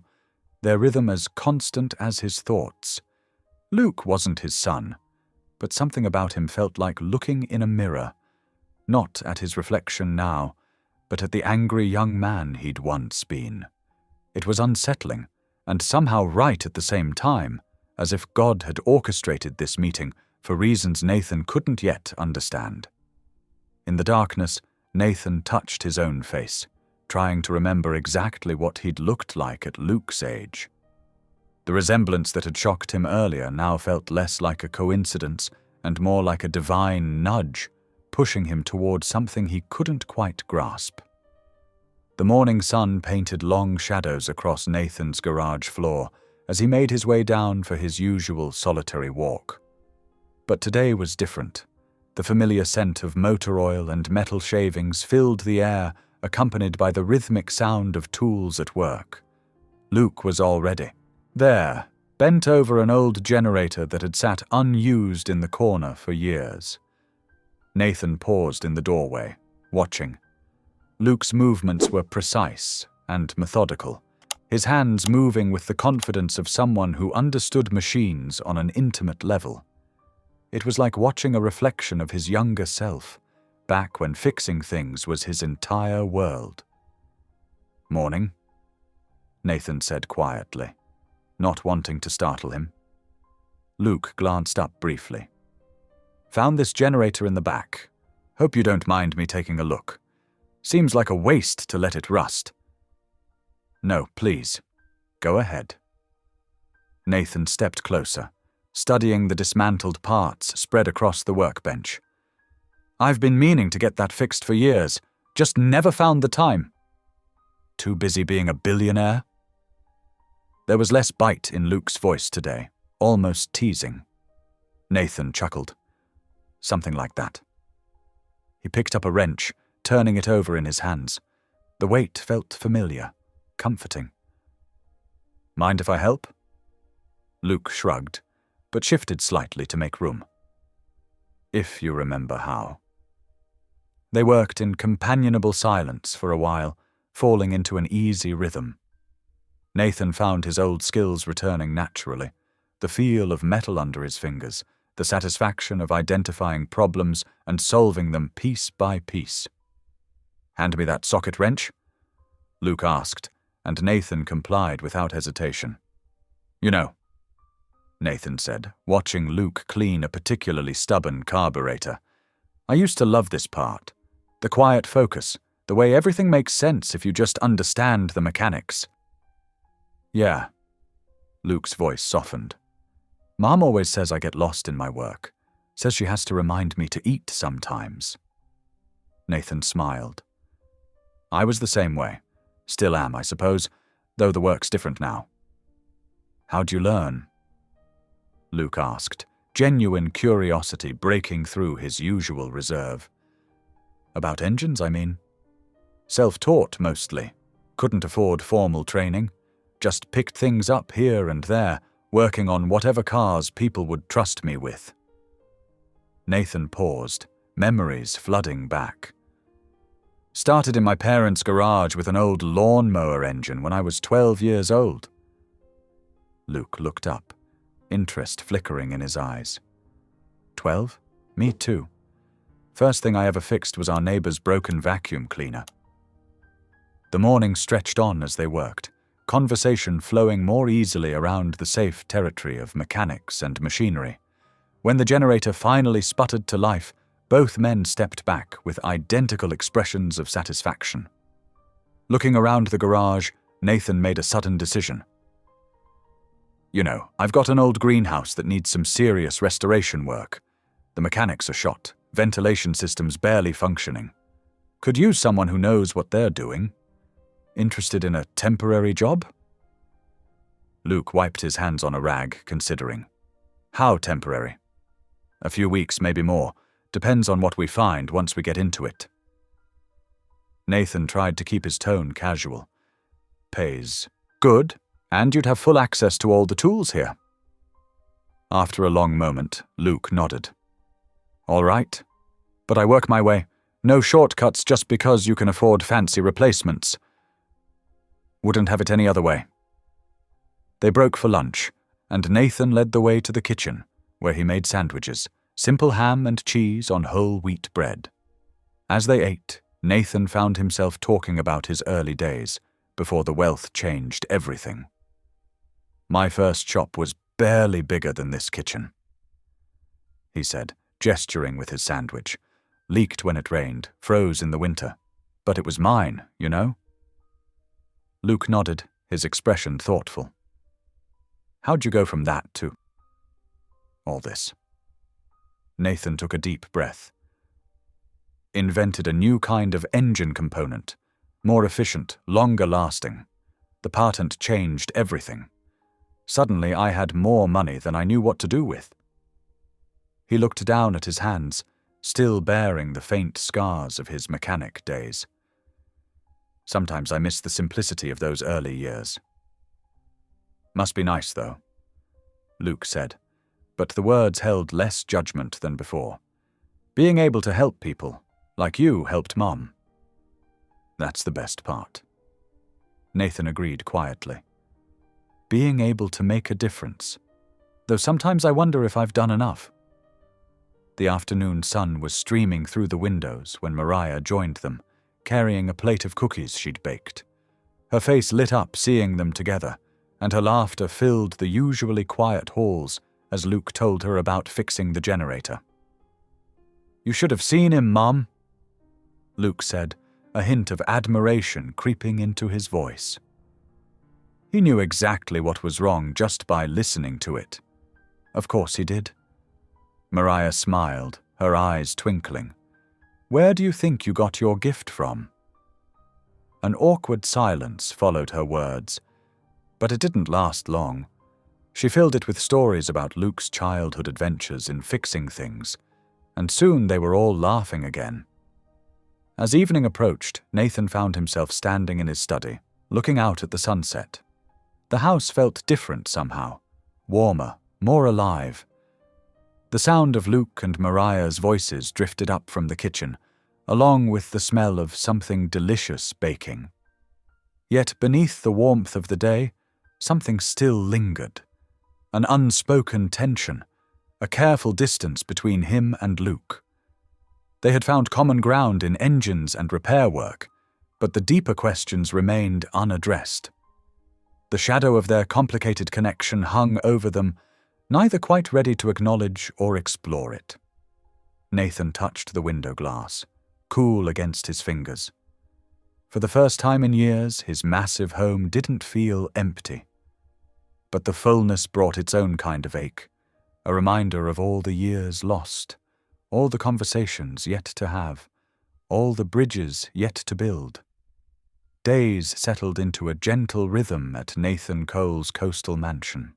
their rhythm as constant as his thoughts. Luke wasn't his son, but something about him felt like looking in a mirror, not at his reflection now, but at the angry young man he'd once been. It was unsettling, and somehow right at the same time, as if God had orchestrated this meeting for reasons Nathan couldn't yet understand. In the darkness, Nathan touched his own face, trying to remember exactly what he'd looked like at Luke's age. The resemblance that had shocked him earlier now felt less like a coincidence and more like a divine nudge, pushing him toward something he couldn't quite grasp. The morning sun painted long shadows across Nathan's garage floor as he made his way down for his usual solitary walk. But today was different. The familiar scent of motor oil and metal shavings filled the air, accompanied by the rhythmic sound of tools at work. Luke was already there, bent over an old generator that had sat unused in the corner for years. Nathan paused in the doorway, watching. Luke's movements were precise and methodical, his hands moving with the confidence of someone who understood machines on an intimate level. It was like watching a reflection of his younger self, back when fixing things was his entire world. "Morning," Nathan said quietly, not wanting to startle him. Luke glanced up briefly. "Found this generator in the back. Hope you don't mind me taking a look. Seems like a waste to let it rust." "No, please. Go ahead." Nathan stepped closer, studying the dismantled parts spread across the workbench. "I've been meaning to get that fixed for years, just never found the time." "Too busy being a billionaire?" There was less bite in Luke's voice today, almost teasing. Nathan chuckled. "Something like that." He picked up a wrench, turning it over in his hands. The weight felt familiar, comforting. "Mind if I help?" Luke shrugged, but shifted slightly to make room. "If you remember how." They worked in companionable silence for a while, falling into an easy rhythm. Nathan found his old skills returning naturally, the feel of metal under his fingers, the satisfaction of identifying problems and solving them piece by piece. "Hand me that socket wrench?" Luke asked, and Nathan complied without hesitation. "You know," Nathan said, watching Luke clean a particularly stubborn carburetor, "I used to love this part. The quiet focus, the way everything makes sense if you just understand the mechanics." "Yeah." Luke's voice softened. "Mom always says I get lost in my work. Says she has to remind me to eat sometimes." Nathan smiled. "I was the same way. Still am, I suppose, though the work's different now." "How'd you learn?" Luke asked, genuine curiosity breaking through his usual reserve. "About engines, I mean. Self-taught, mostly. Couldn't afford formal training. Just picked things up here and there, working on whatever cars people would trust me with." Nathan paused, memories flooding back. "Started in my parents' garage with an old lawnmower engine when I was 12 years old. Luke looked up, interest flickering in his eyes. 12? Me too. First thing I ever fixed was our neighbor's broken vacuum cleaner. The morning stretched on as they worked, conversation flowing more easily around the safe territory of mechanics and machinery. When the generator finally sputtered to life, both men stepped back with identical expressions of satisfaction. Looking around the garage, Nathan made a sudden decision. You know, I've got an old greenhouse that needs some serious restoration work. The mechanics are shot, ventilation systems barely functioning. Could use someone who knows what they're doing. Interested in a temporary job? Luke wiped his hands on a rag, considering. How temporary? A few weeks, maybe more. Depends on what we find once we get into it. Nathan tried to keep his tone casual. Pays good, and you'd have full access to all the tools here. After a long moment, Luke nodded. All right, but I work my way. No shortcuts just because you can afford fancy replacements. Wouldn't have it any other way. They broke for lunch, and Nathan led the way to the kitchen, where he made sandwiches, simple ham and cheese on whole wheat bread. As they ate, Nathan found himself talking about his early days, before the wealth changed everything. My first shop was barely bigger than this kitchen, he said, gesturing with his sandwich. Leaked when it rained, froze in the winter. But it was mine, you know? Luke nodded, his expression thoughtful. How'd you go from that to all this? Nathan took a deep breath. Invented a new kind of engine component, more efficient, longer lasting. The patent changed everything. Suddenly I had more money than I knew what to do with. He looked down at his hands, still bearing the faint scars of his mechanic days. Sometimes I miss the simplicity of those early years. Must be nice, though, Luke said, but the words held less judgment than before. Being able to help people, like you helped Mom. That's the best part. Nathan agreed quietly. Being able to make a difference, though sometimes I wonder if I've done enough. The afternoon sun was streaming through the windows when Mariah joined them, carrying a plate of cookies she'd baked. Her face lit up seeing them together, and her laughter filled the usually quiet halls as Luke told her about fixing the generator. You should have seen him, Mom, Luke said, a hint of admiration creeping into his voice. He knew exactly what was wrong just by listening to it. Of course he did. Mariah smiled, her eyes twinkling. Where do you think you got your gift from? An awkward silence followed her words, but it didn't last long. She filled it with stories about Luke's childhood adventures in fixing things, and soon they were all laughing again. As evening approached, Nathan found himself standing in his study, looking out at the sunset. The house felt different somehow, warmer, more alive. The sound of Luke and Mariah's voices drifted up from the kitchen, along with the smell of something delicious baking. Yet beneath the warmth of the day, something still lingered. An unspoken tension, a careful distance between him and Luke. They had found common ground in engines and repair work, but the deeper questions remained unaddressed. The shadow of their complicated connection hung over them, neither quite ready to acknowledge or explore it. Nathan touched the window glass, cool against his fingers. For the first time in years, his massive home didn't feel empty. But the fullness brought its own kind of ache, a reminder of all the years lost, all the conversations yet to have, all the bridges yet to build. Days settled into a gentle rhythm at Nathan Cole's coastal mansion.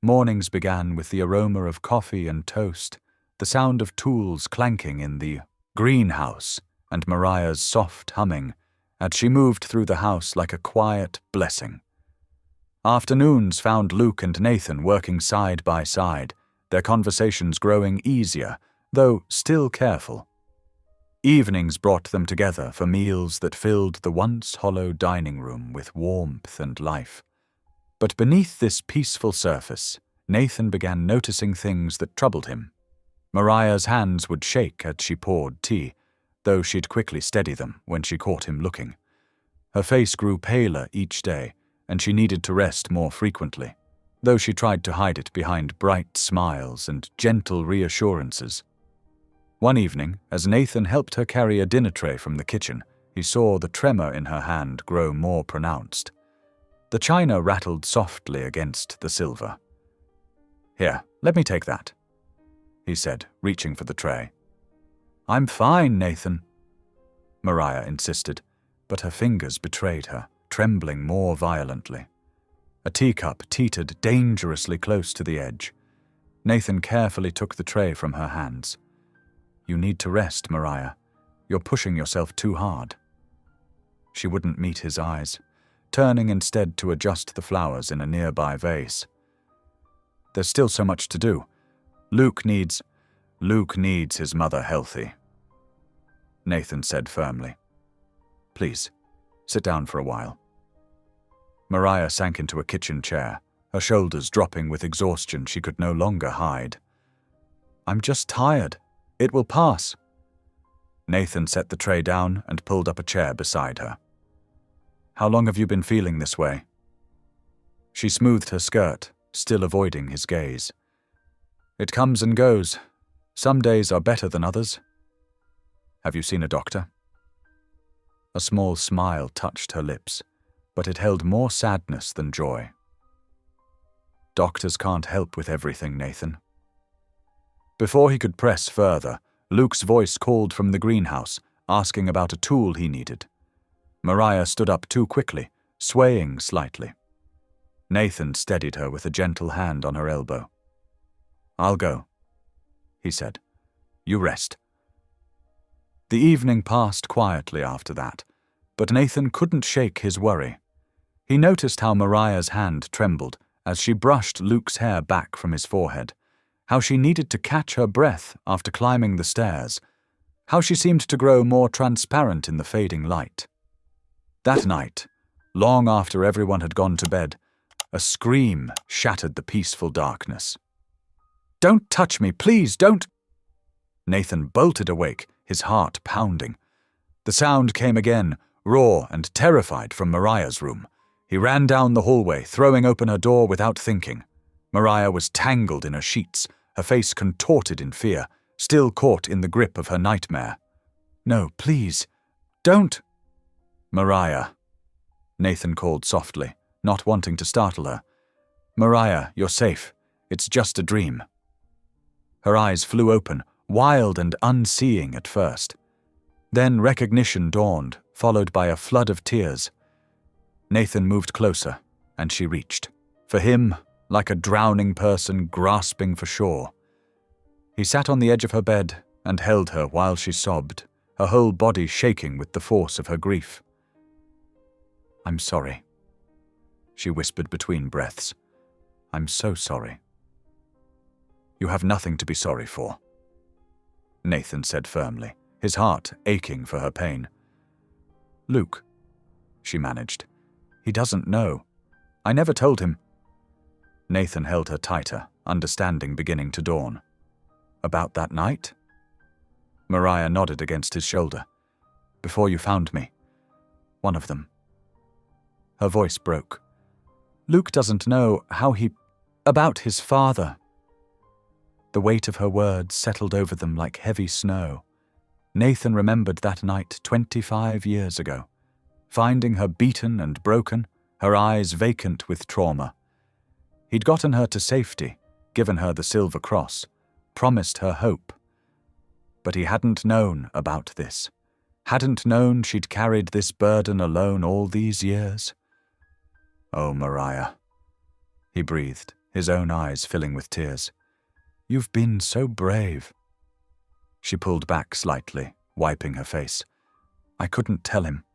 Mornings began with the aroma of coffee and toast, the sound of tools clanking in the greenhouse, and Mariah's soft humming as she moved through the house like a quiet blessing. Afternoons found Luke and Nathan working side by side, their conversations growing easier, though still careful. Evenings brought them together for meals that filled the once hollow dining room with warmth and life. But beneath this peaceful surface, Nathan began noticing things that troubled him. Mariah's hands would shake as she poured tea, though she'd quickly steady them when she caught him looking. Her face grew paler each day, and she needed to rest more frequently, though she tried to hide it behind bright smiles and gentle reassurances. One evening, as Nathan helped her carry a dinner tray from the kitchen, he saw the tremor in her hand grow more pronounced. The china rattled softly against the silver. "Here, let me take that," he said, reaching for the tray. "I'm fine, Nathan," Mariah insisted, but her fingers betrayed her, trembling more violently. A teacup teetered dangerously close to the edge. Nathan carefully took the tray from her hands. "You need to rest, Mariah. You're pushing yourself too hard." She wouldn't meet his eyes, turning instead to adjust the flowers in a nearby vase. "There's still so much to do. Luke needs his mother healthy," Nathan said firmly. "Please, sit down for a while." Mariah sank into a kitchen chair, her shoulders dropping with exhaustion she could no longer hide. "I'm just tired. It will pass." Nathan set the tray down and pulled up a chair beside her. "How long have you been feeling this way?" She smoothed her skirt, still avoiding his gaze. "It comes and goes. Some days are better than others." "Have you seen a doctor?" A small smile touched her lips, but it held more sadness than joy. "Doctors can't help with everything, Nathan." Before he could press further, Luke's voice called from the greenhouse, asking about a tool he needed. Mariah stood up too quickly, swaying slightly. Nathan steadied her with a gentle hand on her elbow. "I'll go," he said. "You rest." The evening passed quietly after that, but Nathan couldn't shake his worry. He noticed how Mariah's hand trembled as she brushed Luke's hair back from his forehead, how she needed to catch her breath after climbing the stairs, how she seemed to grow more transparent in the fading light. That night, long after everyone had gone to bed, a scream shattered the peaceful darkness. "Don't touch me, please, don't!" Nathan bolted awake, his heart pounding. The sound came again, raw and terrified, from Mariah's room. He ran down the hallway, throwing open her door without thinking. Mariah was tangled in her sheets, her face contorted in fear, still caught in the grip of her nightmare. "No, please, don't!" "Mariah," Nathan called softly, not wanting to startle her. "Mariah, you're safe. It's just a dream." Her eyes flew open, wild and unseeing at first. Then recognition dawned, followed by a flood of tears. Nathan moved closer, and she reached. For him, like a drowning person grasping for shore. He sat on the edge of her bed and held her while she sobbed, her whole body shaking with the force of her grief. "I'm sorry," she whispered between breaths. "I'm so sorry." "You have nothing to be sorry for," Nathan said firmly, his heart aching for her pain. "Luke," she managed. "He doesn't know. I never told him." Nathan held her tighter, understanding beginning to dawn. "About that night?" Mariah nodded against his shoulder. "Before you found me. One of them." Her voice broke. "Luke doesn't know how he... about his father." The weight of her words settled over them like heavy snow. Nathan remembered that night 25 years ago, finding her beaten and broken, her eyes vacant with trauma. He'd gotten her to safety, given her the Silver Cross, promised her hope. But he hadn't known about this, hadn't known she'd carried this burden alone all these years. "Oh, Mariah," he breathed, his own eyes filling with tears. "You've been so brave." She pulled back slightly, wiping her face. "I couldn't tell him.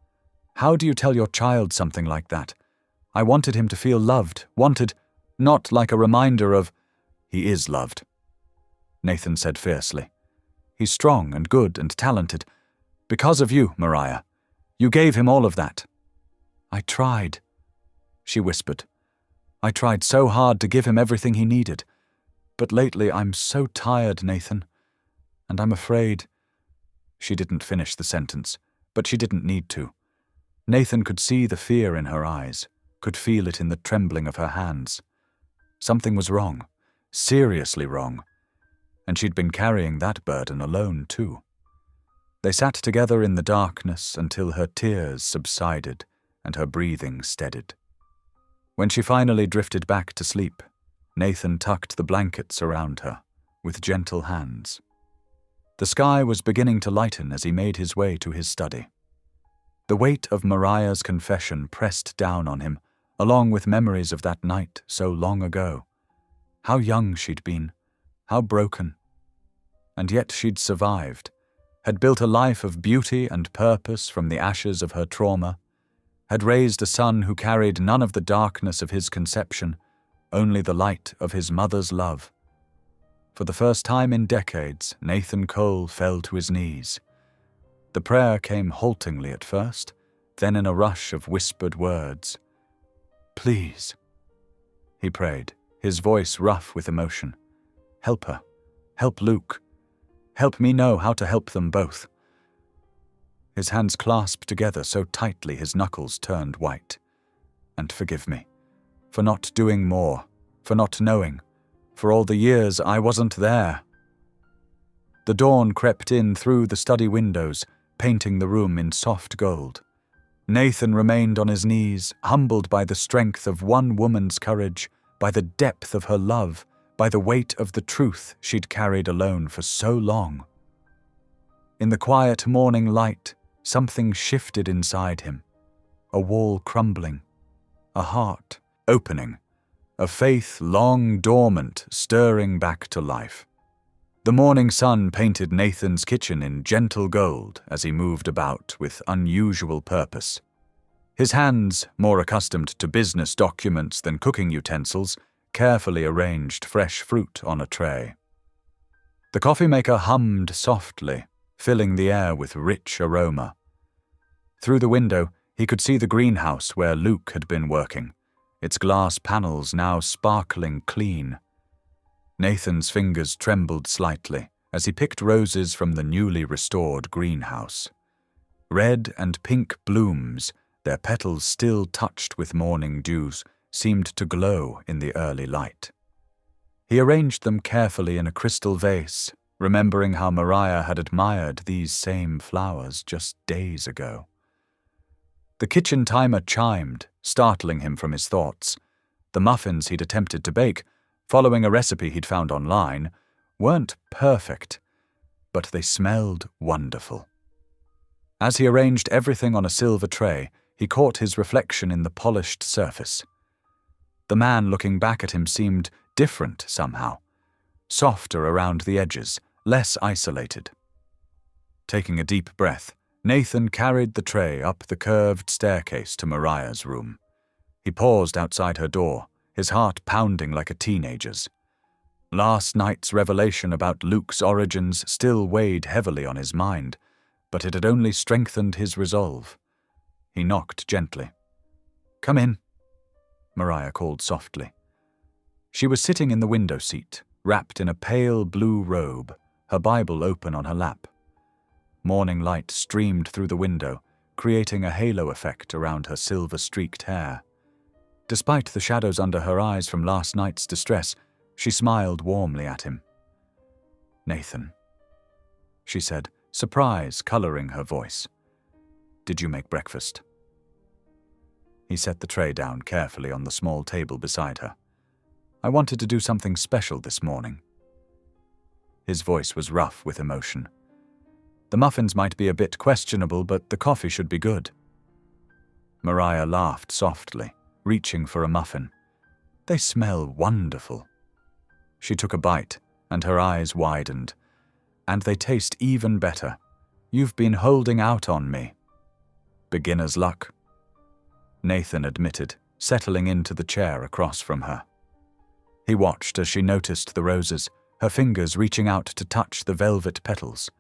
How do you tell your child something like that? I wanted him to feel loved, wanted, not like a reminder of..." "He is loved," Nathan said fiercely. "He's strong and good and talented. Because of you, Mariah. You gave him all of that." "I tried," she whispered. I tried so hard to give him everything he needed. But lately I'm so tired, Nathan. And I'm afraid—" She didn't finish the sentence, but she didn't need to. Nathan could see the fear in her eyes, could feel it in the trembling of her hands. Something was wrong, seriously wrong, and she'd been carrying that burden alone too. They sat together in the darkness until her tears subsided and her breathing steadied. When she finally drifted back to sleep, Nathan tucked the blankets around her with gentle hands. The sky was beginning to lighten as he made his way to his study. The weight of Mariah's confession pressed down on him, along with memories of that night so long ago. How young she'd been, how broken. And yet she'd survived, had built a life of beauty and purpose from the ashes of her trauma, had raised a son who carried none of the darkness of his conception, only the light of his mother's love. For the first time in decades, Nathan Cole fell to his knees. The prayer came haltingly at first, then in a rush of whispered words. "Please," he prayed, his voice rough with emotion. "Help her. Help Luke. Help me know how to help them both." His hands clasped together so tightly his knuckles turned white. "And forgive me, for not doing more, for not knowing, for all the years I wasn't there." The dawn crept in through the study windows, painting the room in soft gold. Nathan remained on his knees, humbled by the strength of one woman's courage, by the depth of her love, by the weight of the truth she'd carried alone for so long. In the quiet morning light, something shifted inside him. A wall crumbling, a heart opening, a faith long dormant stirring back to life. The morning sun painted Nathan's kitchen in gentle gold as he moved about with unusual purpose. His hands, more accustomed to business documents than cooking utensils, carefully arranged fresh fruit on a tray. The coffee maker hummed softly, filling the air with rich aroma. Through the window, he could see the greenhouse where Luke had been working, its glass panels now sparkling clean. Nathan's fingers trembled slightly as he picked roses from the newly restored greenhouse. Red and pink blooms, their petals still touched with morning dews, seemed to glow in the early light. He arranged them carefully in a crystal vase, remembering how Mariah had admired these same flowers just days ago. The kitchen timer chimed, startling him from his thoughts. The muffins he'd attempted to bake, following a recipe he'd found online, weren't perfect, but they smelled wonderful. As he arranged everything on a silver tray, he caught his reflection in the polished surface. The man looking back at him seemed different somehow, softer around the edges, less isolated. Taking a deep breath, Nathan carried the tray up the curved staircase to Mariah's room. He paused outside her door, his heart pounding like a teenager's. Last night's revelation about Luke's origins still weighed heavily on his mind, but it had only strengthened his resolve. He knocked gently. "Come in," Mariah called softly. She was sitting in the window seat, wrapped in a pale blue robe, her Bible open on her lap. Morning light streamed through the window, creating a halo effect around her silver-streaked hair. Despite the shadows under her eyes from last night's distress, she smiled warmly at him. "Nathan," she said, surprise coloring her voice. "Did you make breakfast?" He set the tray down carefully on the small table beside her. "I wanted to do something special this morning." His voice was rough with emotion. "The muffins might be a bit questionable, but the coffee should be good." Mariah laughed softly, reaching for a muffin. "They smell wonderful." She took a bite, and her eyes widened. "And they taste even better. You've been holding out on me." "Beginner's luck," Nathan admitted, settling into the chair across from her. He watched as she noticed the roses, her fingers reaching out to touch the velvet petals.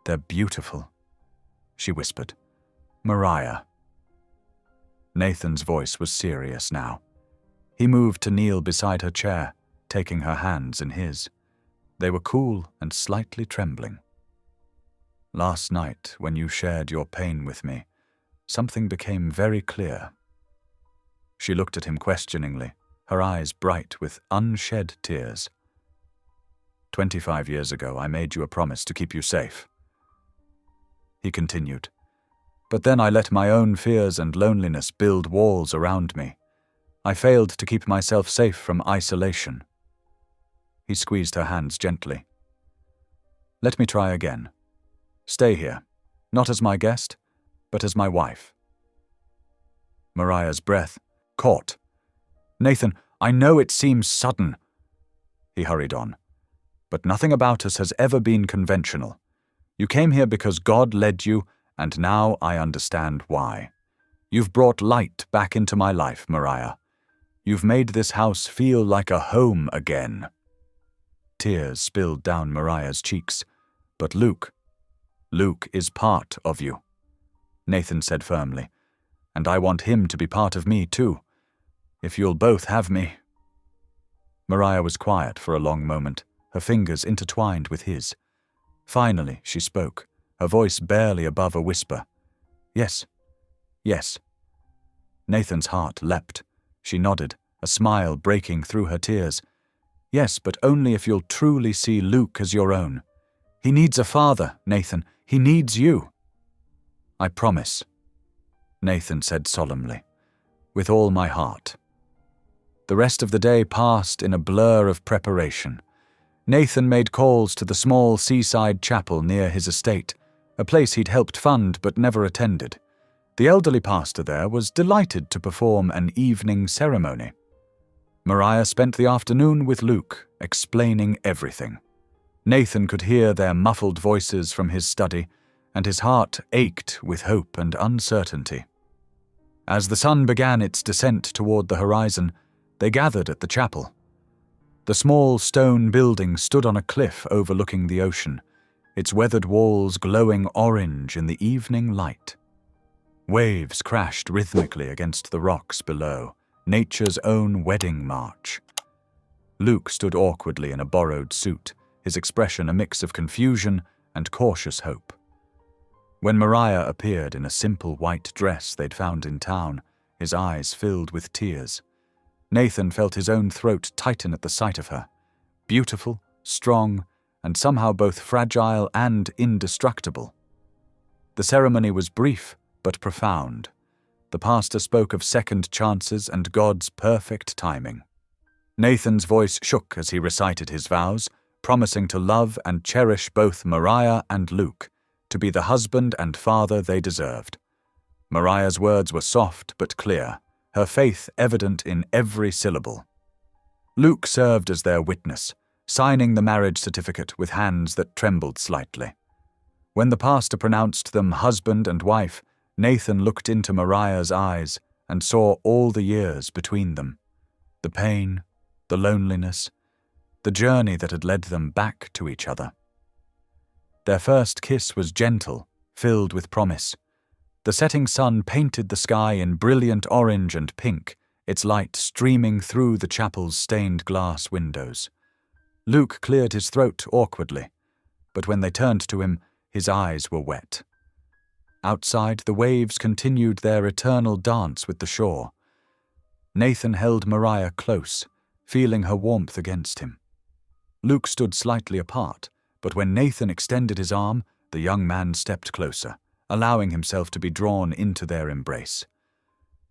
"They're beautiful," she whispered. "Mariah." Nathan's voice was serious now. He moved to kneel beside her chair, taking her hands in his. They were cool and slightly trembling. "Last night, when you shared your pain with me, something became very clear." She looked at him questioningly, her eyes bright with unshed tears. 25 years ago, I made you a promise to keep you safe." He continued, "But then I let my own fears and loneliness build walls around me. I failed to keep myself safe from isolation." He squeezed her hands gently. "Let me try again. Stay here, not as my guest, but as my wife." Mariah's breath caught. "Nathan, I know it seems sudden." He hurried on. "But nothing about us has ever been conventional. You came here because God led you, and now I understand why. You've brought light back into my life, Mariah. You've made this house feel like a home again." Tears spilled down Mariah's cheeks. "But Luke is part of you," Nathan said firmly, "and I want him to be part of me too. If you'll both have me." Mariah was quiet for a long moment, her fingers intertwined with his. Finally, she spoke, her voice barely above a whisper. "Yes, yes." Nathan's heart leapt. She nodded, a smile breaking through her tears. "Yes, but only if you'll truly see Luke as your own. He needs a father, Nathan. He needs you." "I promise," Nathan said solemnly, "with all my heart." The rest of the day passed in a blur of preparation. Nathan made calls to the small seaside chapel near his estate, a place he'd helped fund but never attended. The elderly pastor there was delighted to perform an evening ceremony. Mariah spent the afternoon with Luke, explaining everything. Nathan could hear their muffled voices from his study, and his heart ached with hope and uncertainty. As the sun began its descent toward the horizon, they gathered at the chapel. The small stone building stood on a cliff overlooking the ocean, its weathered walls glowing orange in the evening light. Waves crashed rhythmically against the rocks below, nature's own wedding march. Luke stood awkwardly in a borrowed suit, his expression a mix of confusion and cautious hope. When Mariah appeared in a simple white dress they'd found in town, his eyes filled with tears. Nathan felt his own throat tighten at the sight of her. Beautiful, strong, and somehow both fragile and indestructible. The ceremony was brief but profound. The pastor spoke of second chances and God's perfect timing. Nathan's voice shook as he recited his vows, promising to love and cherish both Mariah and Luke, to be the husband and father they deserved. Mariah's words were soft but clear, her faith evident in every syllable. Luke served as their witness, signing the marriage certificate with hands that trembled slightly. When the pastor pronounced them husband and wife, Nathan looked into Mariah's eyes and saw all the years between them, the pain, the loneliness, the journey that had led them back to each other. Their first kiss was gentle, filled with promise. The setting sun painted the sky in brilliant orange and pink, its light streaming through the chapel's stained glass windows. Luke cleared his throat awkwardly, but when they turned to him, his eyes were wet. Outside, the waves continued their eternal dance with the shore. Nathan held Mariah close, feeling her warmth against him. Luke stood slightly apart, but when Nathan extended his arm, the young man stepped closer, allowing himself to be drawn into their embrace.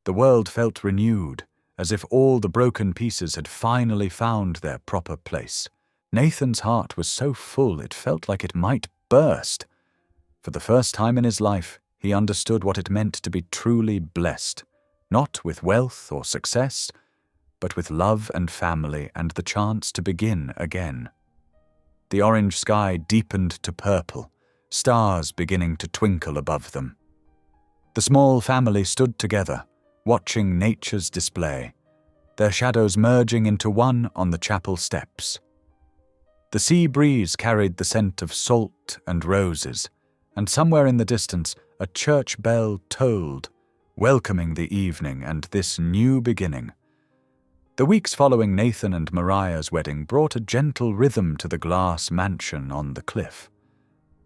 The world felt renewed, as if all the broken pieces had finally found their proper place. Nathan's heart was so full it felt like it might burst. For the first time in his life, he understood what it meant to be truly blessed, not with wealth or success, but with love and family and the chance to begin again. The orange sky deepened to purple, stars beginning to twinkle above them. The small family stood together, watching nature's display, their shadows merging into one on the chapel steps. The sea breeze carried the scent of salt and roses, and somewhere in the distance a church bell tolled, welcoming the evening and this new beginning. The weeks following Nathan and Mariah's wedding brought a gentle rhythm to the glass mansion on the cliff.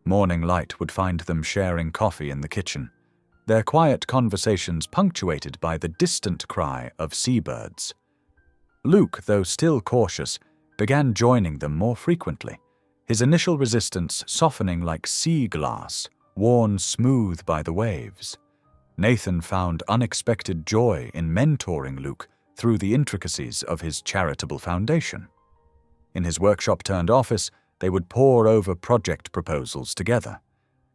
Morning light would find them sharing coffee in the kitchen, their quiet conversations punctuated by the distant cry of seabirds. Luke, though still cautious, began joining them more frequently, his initial resistance softening like sea glass, worn smooth by the waves. Nathan found unexpected joy in mentoring Luke through the intricacies of his charitable foundation. In his workshop-turned-office, they would pore over project proposals together,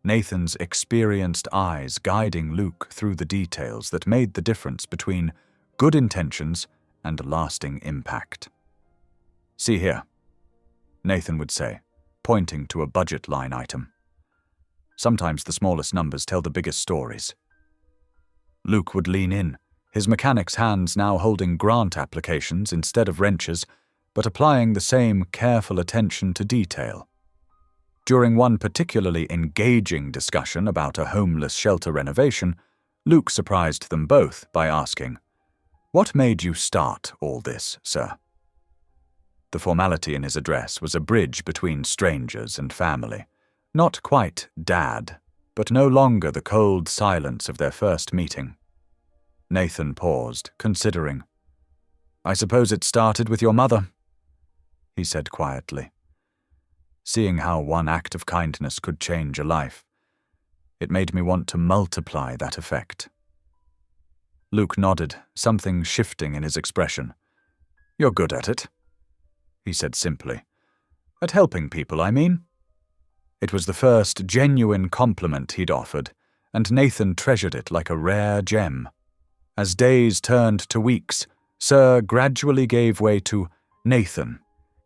Nathan's experienced eyes guiding Luke through the details that made the difference between good intentions and lasting impact. "See here," Nathan would say, pointing to a budget line item. "Sometimes the smallest numbers tell the biggest stories." Luke would lean in, his mechanic's hands now holding grant applications instead of wrenches, but applying the same careful attention to detail. During one particularly engaging discussion about a homeless shelter renovation, Luke surprised them both by asking, "What made you start all this, sir?" The formality in his address was a bridge between strangers and family. Not quite dad, but no longer the cold silence of their first meeting. Nathan paused, considering. "I suppose it started with your mother," he said quietly. Seeing how one act of kindness could change a life, it made me want to multiply that effect. Luke nodded, something shifting in his expression. "You're good at it," he said simply. "At helping people, I mean." It was the first genuine compliment he'd offered, and Nathan treasured it like a rare gem. As days turned to weeks, Sir gradually gave way to Nathan,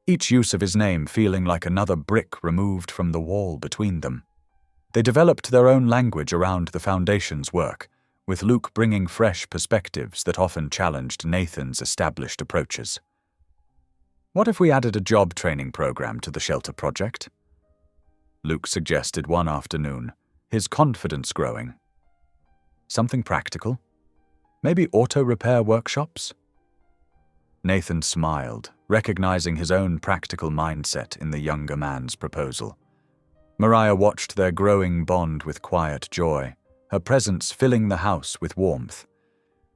each use of his name feeling like another brick removed from the wall between them. They developed their own language around the foundation's work, with Luke bringing fresh perspectives that often challenged Nathan's established approaches. "What if we added a job training program to the shelter project?" Luke suggested one afternoon, his confidence growing. "Something practical? Maybe auto repair workshops?" Nathan smiled, recognizing his own practical mindset in the younger man's proposal. Mariah watched their growing bond with quiet joy, her presence filling the house with warmth.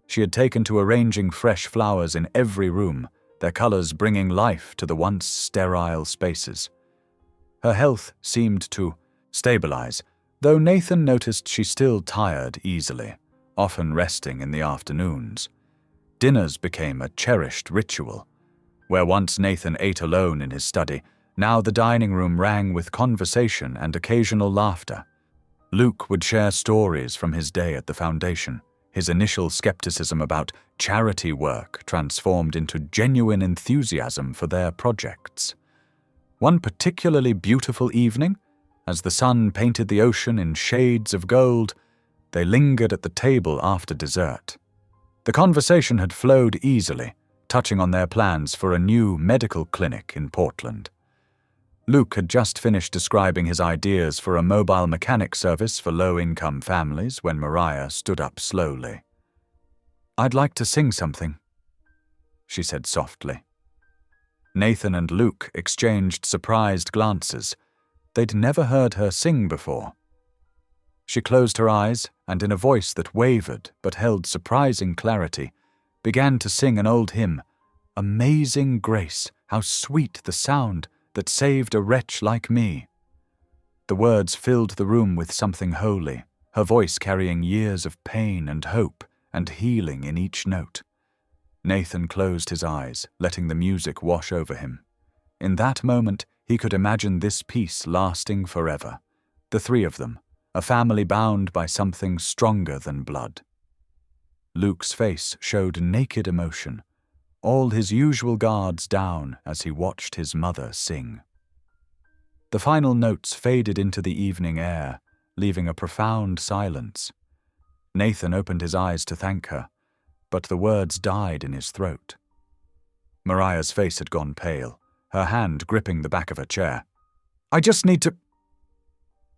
She had taken to arranging fresh flowers in every room, their colors bringing life to the once sterile spaces. Her health seemed to stabilize, though Nathan noticed she still tired easily, often resting in the afternoons. Dinners became a cherished ritual. Where once Nathan ate alone in his study, now the dining room rang with conversation and occasional laughter. Luke would share stories from his day at the foundation, his initial skepticism about charity work transformed into genuine enthusiasm for their projects. One particularly beautiful evening, as the sun painted the ocean in shades of gold, they lingered at the table after dessert. The conversation had flowed easily, touching on their plans for a new medical clinic in Portland. Luke had just finished describing his ideas for a mobile mechanic service for low-income families when Mariah stood up slowly. "I'd like to sing something," she said softly. Nathan and Luke exchanged surprised glances. They'd never heard her sing before. She closed her eyes and, in a voice that wavered but held surprising clarity, began to sing an old hymn, "Amazing Grace, how sweet the sound that saved a wretch like me." The words filled the room with something holy, her voice carrying years of pain and hope and healing in each note. Nathan closed his eyes, letting the music wash over him. In that moment, he could imagine this peace lasting forever. The three of them, a family bound by something stronger than blood. Luke's face showed naked emotion, all his usual guards down as he watched his mother sing. The final notes faded into the evening air, leaving a profound silence. Nathan opened his eyes to thank her, but the words died in his throat. Mariah's face had gone pale, her hand gripping the back of her chair. "I just need to—"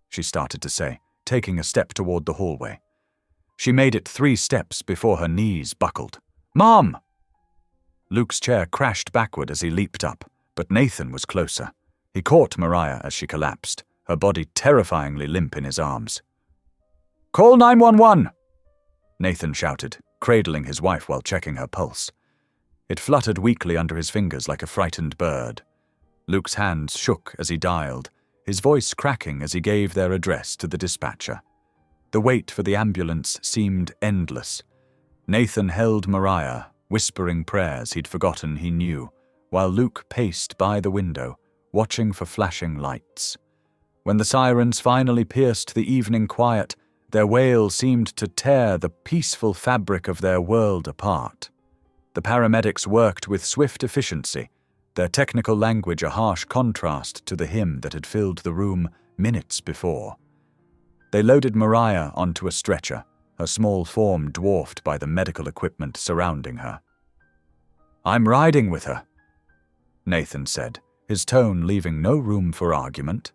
she started to say, taking a step toward the hallway. She made it 3 steps before her knees buckled. "Mom!" Luke's chair crashed backward as he leaped up, but Nathan was closer. He caught Mariah as she collapsed, her body terrifyingly limp in his arms. "Call 911!" Nathan shouted, cradling his wife while checking her pulse. It fluttered weakly under his fingers like a frightened bird. Luke's hands shook as he dialed, his voice cracking as he gave their address to the dispatcher. The wait for the ambulance seemed endless. Nathan held Mariah, whispering prayers he'd forgotten he knew, while Luke paced by the window, watching for flashing lights. When the sirens finally pierced the evening quiet, their wail seemed to tear the peaceful fabric of their world apart. The paramedics worked with swift efficiency, their technical language a harsh contrast to the hymn that had filled the room minutes before. They loaded Mariah onto a stretcher, her small form dwarfed by the medical equipment surrounding her. "I'm riding with her," Nathan said, his tone leaving no room for argument.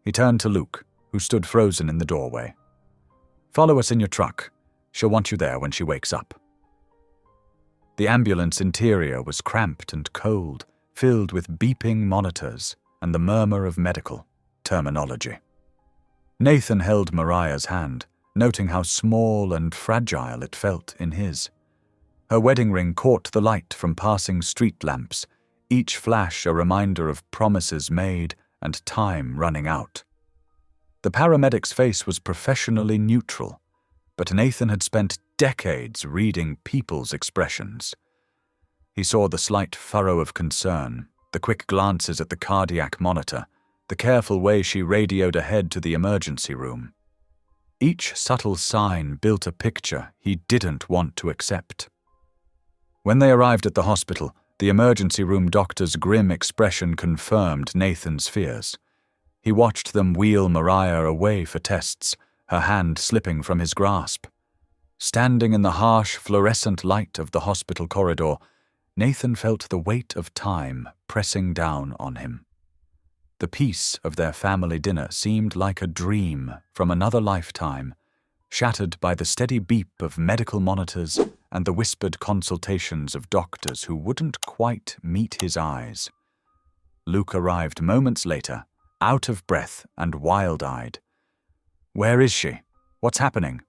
He turned to Luke, who stood frozen in the doorway. "Follow us in your truck. She'll want you there when she wakes up." The ambulance interior was cramped and cold, filled with beeping monitors and the murmur of medical terminology. Nathan held Mariah's hand, noting how small and fragile it felt in his. Her wedding ring caught the light from passing street lamps, each flash a reminder of promises made and time running out. The paramedic's face was professionally neutral, but Nathan had spent decades reading people's expressions. He saw the slight furrow of concern, the quick glances at the cardiac monitor, the careful way she radioed ahead to the emergency room. Each subtle sign built a picture he didn't want to accept. When they arrived at the hospital, the emergency room doctor's grim expression confirmed Nathan's fears. He watched them wheel Mariah away for tests, her hand slipping from his grasp. Standing in the harsh, fluorescent light of the hospital corridor, Nathan felt the weight of time pressing down on him. The peace of their family dinner seemed like a dream from another lifetime, shattered by the steady beep of medical monitors and the whispered consultations of doctors who wouldn't quite meet his eyes. Luke arrived moments later, out of breath and wild-eyed. "Where is she? What's happening?"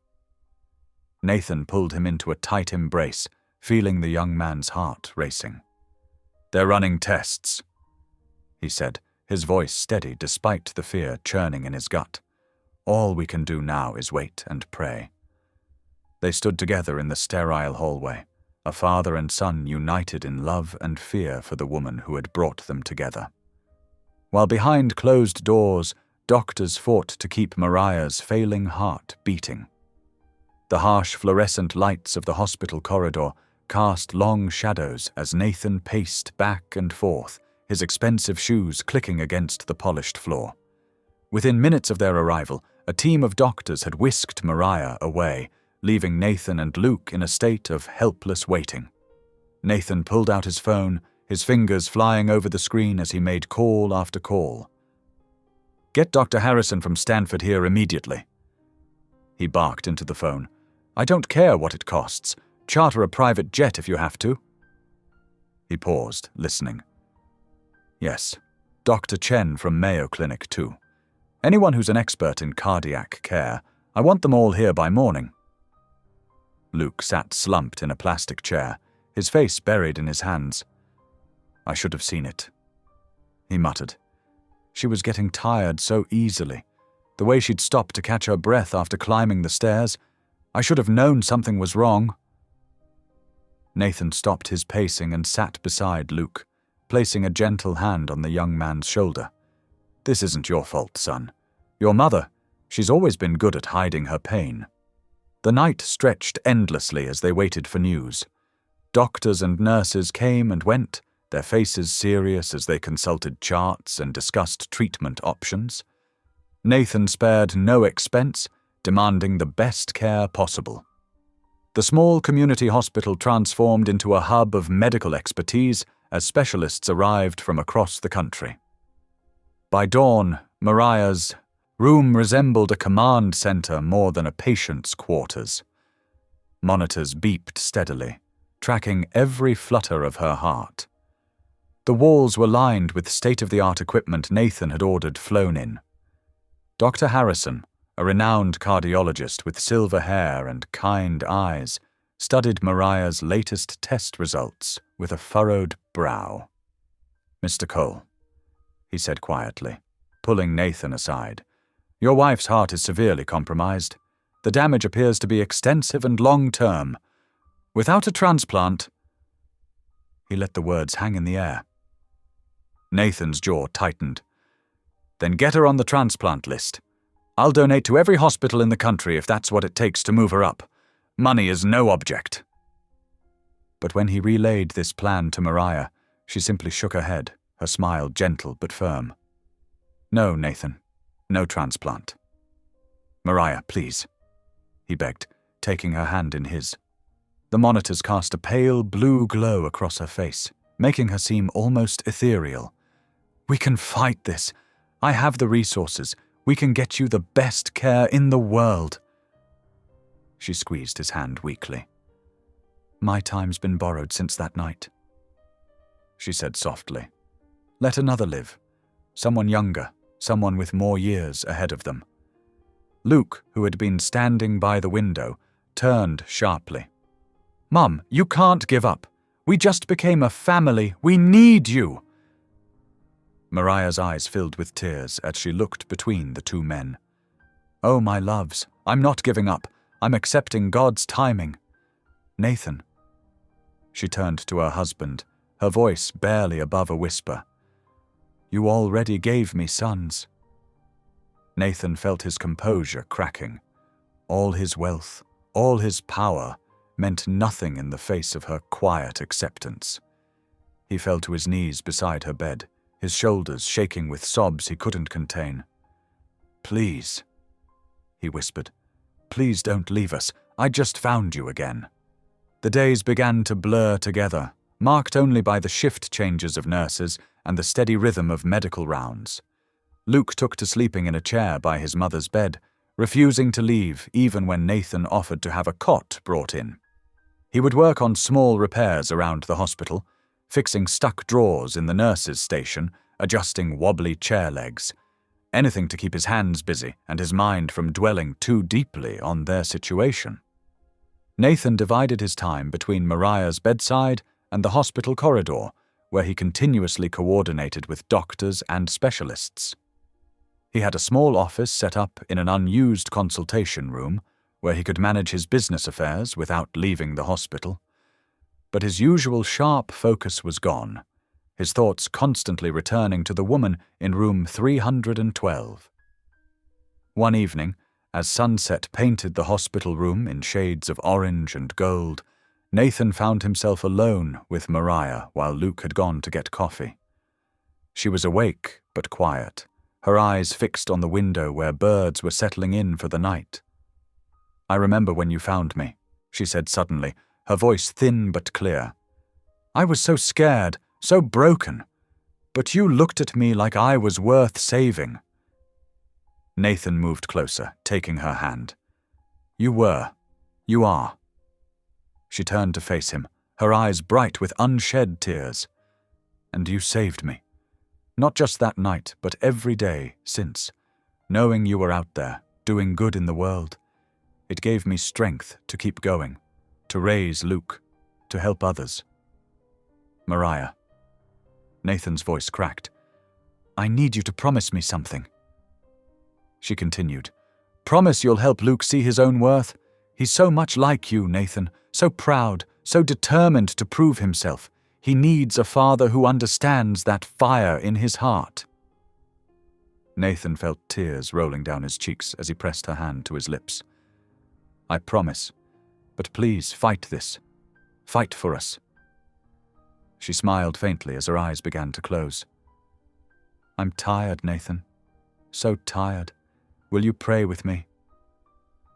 Nathan pulled him into a tight embrace, feeling the young man's heart racing. "They're running tests," he said, his voice steady despite the fear churning in his gut. "All we can do now is wait and pray." They stood together in the sterile hallway, a father and son united in love and fear for the woman who had brought them together. While behind closed doors, doctors fought to keep Mariah's failing heart beating. The harsh fluorescent lights of the hospital corridor cast long shadows as Nathan paced back and forth, his expensive shoes clicking against the polished floor. Within minutes of their arrival, a team of doctors had whisked Mariah away, leaving Nathan and Luke in a state of helpless waiting. Nathan pulled out his phone, his fingers flying over the screen as he made call after call. "Get Dr. Harrison from Stanford here immediately." He barked into the phone. "I don't care what it costs. Charter a private jet if you have to." He paused, listening. "Yes, Dr. Chen from Mayo Clinic too. Anyone who's an expert in cardiac care. I want them all here by morning." Luke sat slumped in a plastic chair, his face buried in his hands. "I should have seen it," he muttered. She was getting tired so easily. The way she'd stopped to catch her breath after climbing the stairs. I should have known something was wrong. Nathan stopped his pacing and sat beside Luke, placing a gentle hand on the young man's shoulder. "This isn't your fault, son. Your mother, she's always been good at hiding her pain." The night stretched endlessly as they waited for news. Doctors and nurses came and went, their faces serious as they consulted charts and discussed treatment options. Nathan spared no expense, demanding the best care possible. The small community hospital transformed into a hub of medical expertise as specialists arrived from across the country. By dawn, Mariah's room resembled a command center more than a patient's quarters. Monitors beeped steadily. tracking every flutter of her heart. The walls were lined with state-of-the-art equipment Nathan had ordered flown in. Dr. Harrison, a renowned cardiologist with silver hair and kind eyes, studied Mariah's latest test results with a furrowed brow. "Mr. Cole," he said quietly, pulling Nathan aside, "your wife's heart is severely compromised. The damage appears to be extensive and long-term. Without a transplant—" He let the words hang in the air. Nathan's jaw tightened. "Then get her on the transplant list. I'll donate to every hospital in the country if that's what it takes to move her up. Money is no object." But when he relayed this plan to Mariah, she simply shook her head, her smile gentle but firm. "No, Nathan. No transplant." "Mariah, please," he begged, taking her hand in his. The monitors cast a pale blue glow across her face, making her seem almost ethereal. "We can fight this. I have the resources. We can get you the best care in the world." She squeezed his hand weakly. "My time's been borrowed since that night," she said softly. "Let another live. Someone younger, someone with more years ahead of them." Luke, who had been standing by the window, turned sharply. "Mum, you can't give up. We just became a family. We need you." Mariah's eyes filled with tears as she looked between the two men. "Oh, my loves, I'm not giving up. I'm accepting God's timing. Nathan." She turned to her husband, her voice barely above a whisper. "You already gave me sons." Nathan felt his composure cracking. All his wealth, all his power, meant nothing in the face of her quiet acceptance. He fell to his knees beside her bed, his shoulders shaking with sobs he couldn't contain. "Please," he whispered, "please don't leave us. I just found you again." The days began to blur together, marked only by the shift changes of nurses and the steady rhythm of medical rounds. Luke took to sleeping in a chair by his mother's bed, refusing to leave even when Nathan offered to have a cot brought in. He would work on small repairs around the hospital, fixing stuck drawers in the nurses' station, adjusting wobbly chair legs. Anything to keep his hands busy and his mind from dwelling too deeply on their situation. Nathan divided his time between Mariah's bedside and the hospital corridor, where he continuously coordinated with doctors and specialists. He had a small office set up in an unused consultation room, where he could manage his business affairs without leaving the hospital. But his usual sharp focus was gone, his thoughts constantly returning to the woman in room 312. One evening, as sunset painted the hospital room in shades of orange and gold, Nathan found himself alone with Mariah while Luke had gone to get coffee. She was awake but quiet, her eyes fixed on the window where birds were settling in for the night. "I remember when you found me," she said suddenly, her voice thin but clear. "I was so scared, so broken. But you looked at me like I was worth saving." Nathan moved closer, taking her hand. "You were. You are." She turned to face him, her eyes bright with unshed tears. "And you saved me. Not just that night, but every day since. Knowing you were out there, doing good in the world. It gave me strength to keep going, to raise Luke, to help others." "Mariah." Nathan's voice cracked. "I need you to promise me something." She continued. "Promise you'll help Luke see his own worth. He's so much like you, Nathan, so proud, so determined to prove himself. He needs a father who understands that fire in his heart." Nathan felt tears rolling down his cheeks as he pressed her hand to his lips. "I promise. But please fight this. Fight for us." She smiled faintly as her eyes began to close. "I'm tired, Nathan. So tired. Will you pray with me?"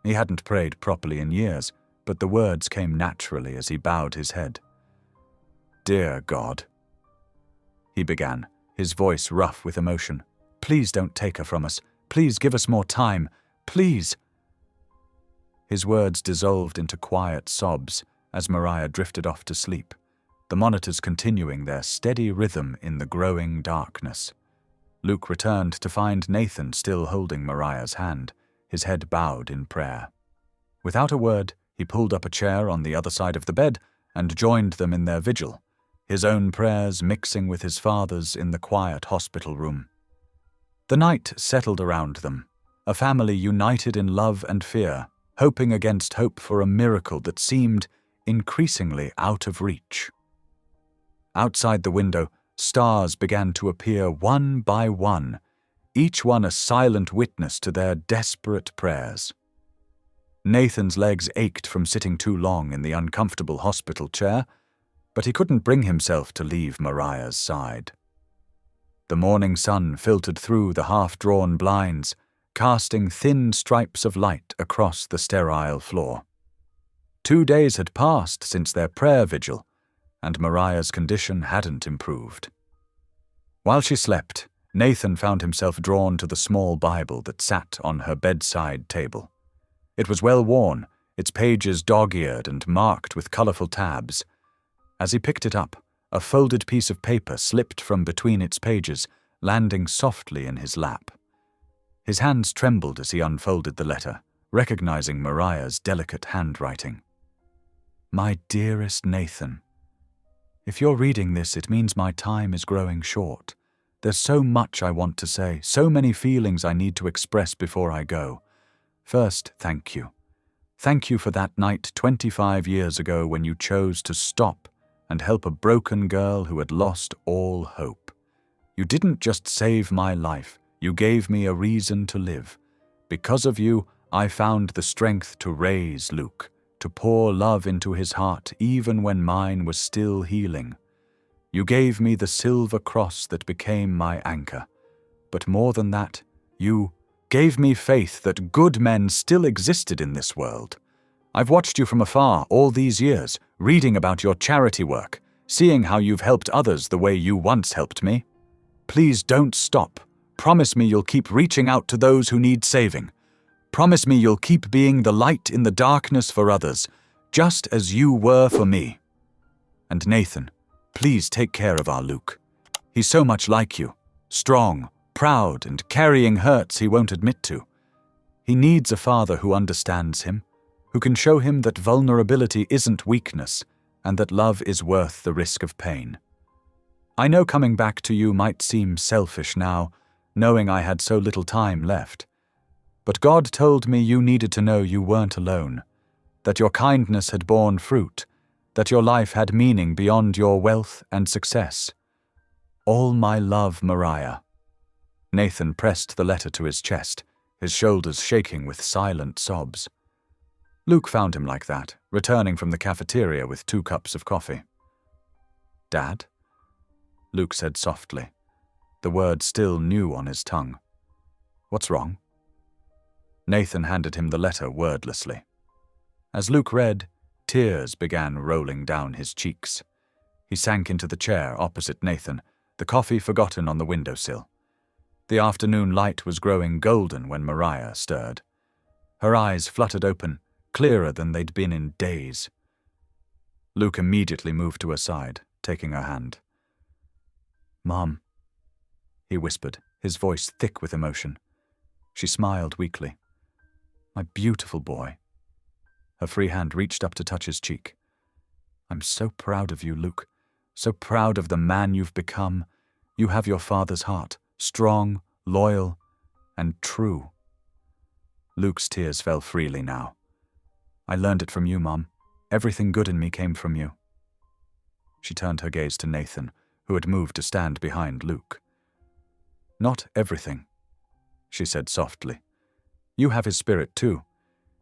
He hadn't prayed properly in years, but the words came naturally as he bowed his head. "Dear God," he began, his voice rough with emotion. "Please don't take her from us. Please give us more time. Please." His words dissolved into quiet sobs as Mariah drifted off to sleep, the monitors continuing their steady rhythm in the growing darkness. Luke returned to find Nathan still holding Mariah's hand, his head bowed in prayer. Without a word, he pulled up a chair on the other side of the bed and joined them in their vigil, his own prayers mixing with his father's in the quiet hospital room. The night settled around them, a family united in love and fear, hoping against hope for a miracle that seemed increasingly out of reach. Outside the window, stars began to appear one by one, each one a silent witness to their desperate prayers. Nathan's legs ached from sitting too long in the uncomfortable hospital chair, but he couldn't bring himself to leave Mariah's side. The morning sun filtered through the half-drawn blinds, casting thin stripes of light across the sterile floor. 2 days had passed since their prayer vigil, and Mariah's condition hadn't improved. While she slept, Nathan found himself drawn to the small Bible that sat on her bedside table. It was well worn, its pages dog-eared and marked with colorful tabs. As he picked it up, a folded piece of paper slipped from between its pages, landing softly in his lap. His hands trembled as he unfolded the letter, recognizing Mariah's delicate handwriting. "My dearest Nathan, if you're reading this, it means my time is growing short. There's so much I want to say, so many feelings I need to express before I go. First, thank you. Thank you for that night 25 years ago when you chose to stop and help a broken girl who had lost all hope. You didn't just save my life, you gave me a reason to live. Because of you, I found the strength to raise Luke, to pour love into his heart even when mine was still healing. You gave me the silver cross that became my anchor. But more than that, you gave me faith that good men still existed in this world. I've watched you from afar all these years, reading about your charity work, seeing how you've helped others the way you once helped me. Please don't stop. Promise me you'll keep reaching out to those who need saving. Promise me you'll keep being the light in the darkness for others, just as you were for me. And Nathan, please take care of our Luke. He's so much like you, strong, proud, and carrying hurts he won't admit to. He needs a father who understands him, who can show him that vulnerability isn't weakness and that love is worth the risk of pain. I know coming back to you might seem selfish now, knowing I had so little time left. But God told me you needed to know you weren't alone, that your kindness had borne fruit, that your life had meaning beyond your wealth and success. All my love, Mariah." Nathan pressed the letter to his chest, his shoulders shaking with silent sobs. Luke found him like that, returning from the cafeteria with 2 cups of coffee. "Dad?" Luke said softly, the word still new on his tongue. "What's wrong?" Nathan handed him the letter wordlessly. As Luke read, tears began rolling down his cheeks. He sank into the chair opposite Nathan, the coffee forgotten on the windowsill. The afternoon light was growing golden when Mariah stirred. Her eyes fluttered open, clearer than they'd been in days. Luke immediately moved to her side, taking her hand. "Mom," he whispered, his voice thick with emotion. She smiled weakly. "My beautiful boy." Her free hand reached up to touch his cheek. "I'm so proud of you, Luke. So proud of the man you've become. You have your father's heart, strong, loyal, and true." Luke's tears fell freely now. "I learned it from you, Mom. Everything good in me came from you." She turned her gaze to Nathan, who had moved to stand behind Luke. "Not everything," she said softly. "You have his spirit too,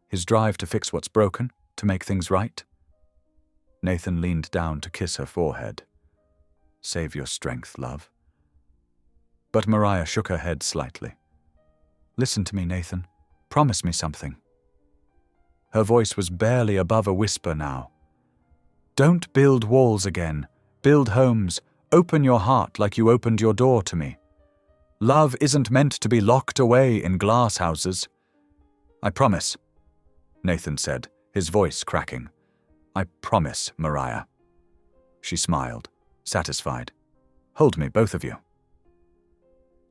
his drive to fix what's broken, to make things right." Nathan leaned down to kiss her forehead. "Save your strength, love." But Mariah shook her head slightly. "Listen to me, Nathan. Promise me something." Her voice was barely above a whisper now. "Don't build walls again. Build homes. Open your heart like you opened your door to me. Love isn't meant to be locked away in glass houses." "I promise," Nathan said, his voice cracking. I promise, Mariah." She smiled, satisfied. "Hold me, both of you."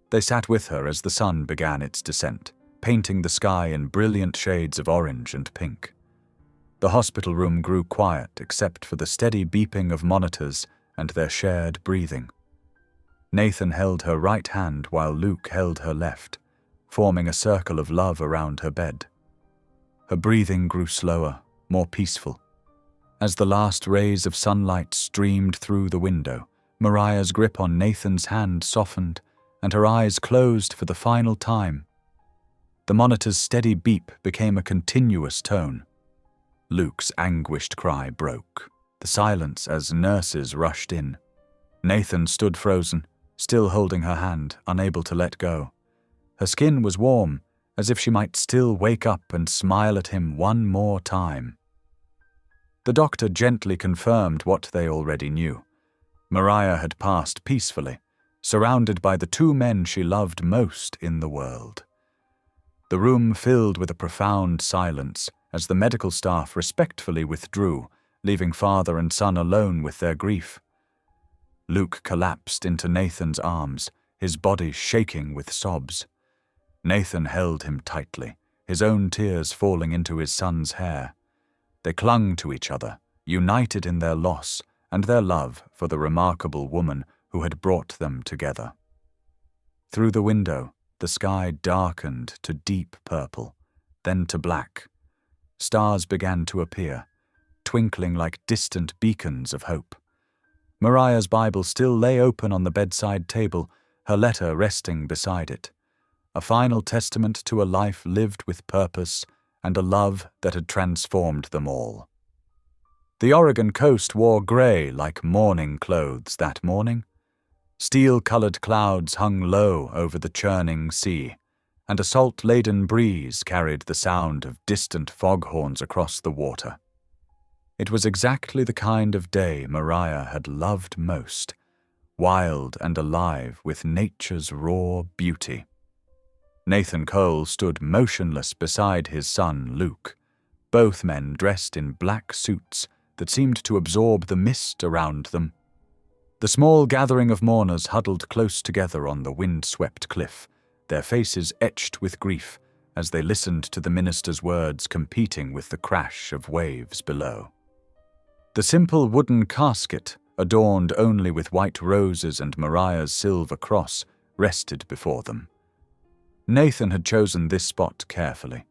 They sat with her as the sun began its descent, painting the sky in brilliant shades of orange and pink. The hospital room grew quiet except for the steady beeping of monitors and their shared breathing. Nathan held her right hand while Luke held her left, forming a circle of love around her bed. Her breathing grew slower, more peaceful. As the last rays of sunlight streamed through the window, Mariah's grip on Nathan's hand softened, and her eyes closed for the final time. The monitor's steady beep became a continuous tone. Luke's anguished cry broke the silence as nurses rushed in. Nathan stood frozen, still holding her hand, unable to let go. Her skin was warm, as if she might still wake up and smile at him one more time. The doctor gently confirmed what they already knew. Mariah had passed peacefully, surrounded by the two men she loved most in the world. The room filled with a profound silence as the medical staff respectfully withdrew, leaving father and son alone with their grief. Luke collapsed into Nathan's arms, his body shaking with sobs. Nathan held him tightly, his own tears falling into his son's hair. They clung to each other, united in their loss and their love for the remarkable woman who had brought them together. Through the window, the sky darkened to deep purple, then to black. Stars began to appear, twinkling like distant beacons of hope. Mariah's Bible still lay open on the bedside table, her letter resting beside it. A final testament to a life lived with purpose and a love that had transformed them all. The Oregon coast wore grey like mourning clothes that morning. Steel-colored clouds hung low over the churning sea, and a salt-laden breeze carried the sound of distant foghorns across the water. It was exactly the kind of day Mariah had loved most, wild and alive with nature's raw beauty. Nathan Cole stood motionless beside his son Luke, both men dressed in black suits that seemed to absorb the mist around them. The small gathering of mourners huddled close together on the wind-swept cliff, their faces etched with grief as they listened to the minister's words competing with the crash of waves below. The simple wooden casket, adorned only with white roses and Mariah's silver cross, rested before them. Nathan had chosen this spot carefully,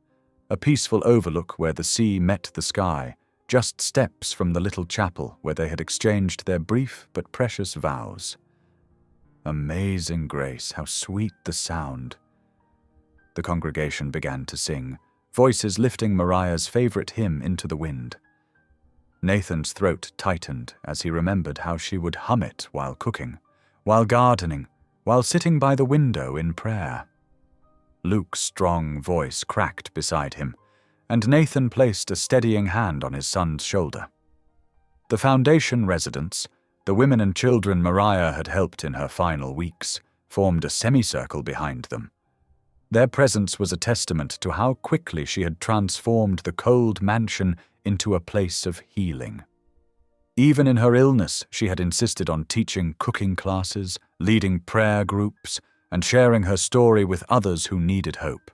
a peaceful overlook where the sea met the sky, just steps from the little chapel where they had exchanged their brief but precious vows. Amazing grace, how sweet the sound. The congregation began to sing, voices lifting Mariah's favorite hymn into the wind. Nathan's throat tightened as he remembered how she would hum it while cooking, while gardening, while sitting by the window in prayer. Luke's strong voice cracked beside him, and Nathan placed a steadying hand on his son's shoulder. The foundation residents, the women and children Mariah had helped in her final weeks, formed a semicircle behind them. Their presence was a testament to how quickly she had transformed the cold mansion into a place of healing. Even in her illness, she had insisted on teaching cooking classes, leading prayer groups, and sharing her story with others who needed hope.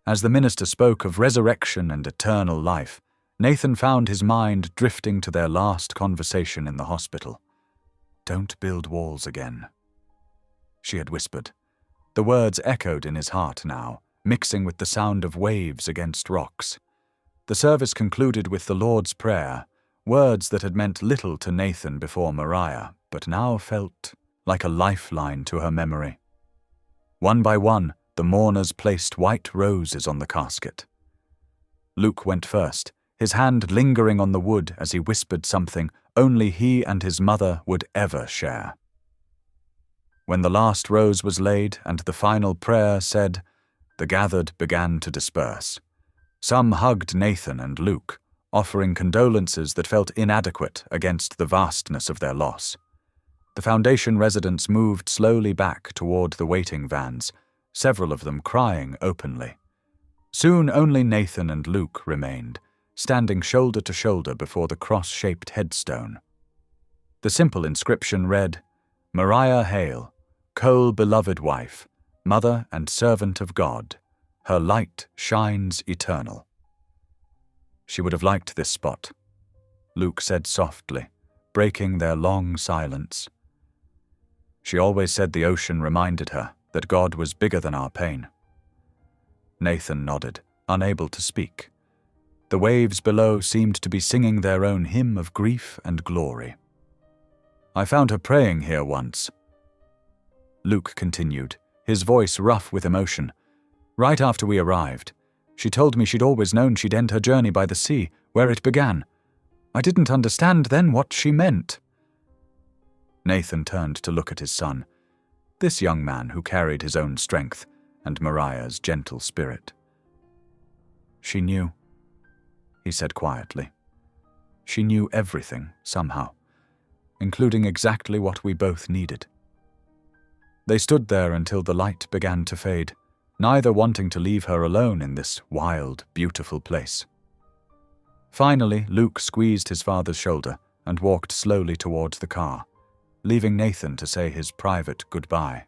As the minister spoke of resurrection and eternal life, Nathan found his mind drifting to their last conversation in the hospital. "Don't build walls again," she had whispered. The words echoed in his heart now, mixing with the sound of waves against rocks. The service concluded with the Lord's Prayer, words that had meant little to Nathan before Mariah, but now felt like a lifeline to her memory. One by one, the mourners placed white roses on the casket. Luke went first, his hand lingering on the wood as he whispered something only he and his mother would ever share. When the last rose was laid and the final prayer said, the gathered began to disperse. Some hugged Nathan and Luke, offering condolences that felt inadequate against the vastness of their loss. The foundation residents moved slowly back toward the waiting vans, several of them crying openly. Soon only Nathan and Luke remained, standing shoulder to shoulder before the cross-shaped headstone. The simple inscription read, "Maria Hale, Cole beloved wife, mother and servant of God. Her light shines eternal." She would have liked this spot, Luke said softly, breaking their long silence. She always said the ocean reminded her that God was bigger than our pain. Nathan nodded, unable to speak. The waves below seemed to be singing their own hymn of grief and glory. "I found her praying here once," Luke continued, his voice rough with emotion. "Right after we arrived, she told me she'd always known she'd end her journey by the sea, where it began. I didn't understand then what she meant." Nathan turned to look at his son, this young man who carried his own strength and Mariah's gentle spirit. "She knew," he said quietly. "She knew everything, somehow, including exactly what we both needed." They stood there until the light began to fade, neither wanting to leave her alone in this wild, beautiful place. Finally, Luke squeezed his father's shoulder and walked slowly towards the car, leaving Nathan to say his private goodbye.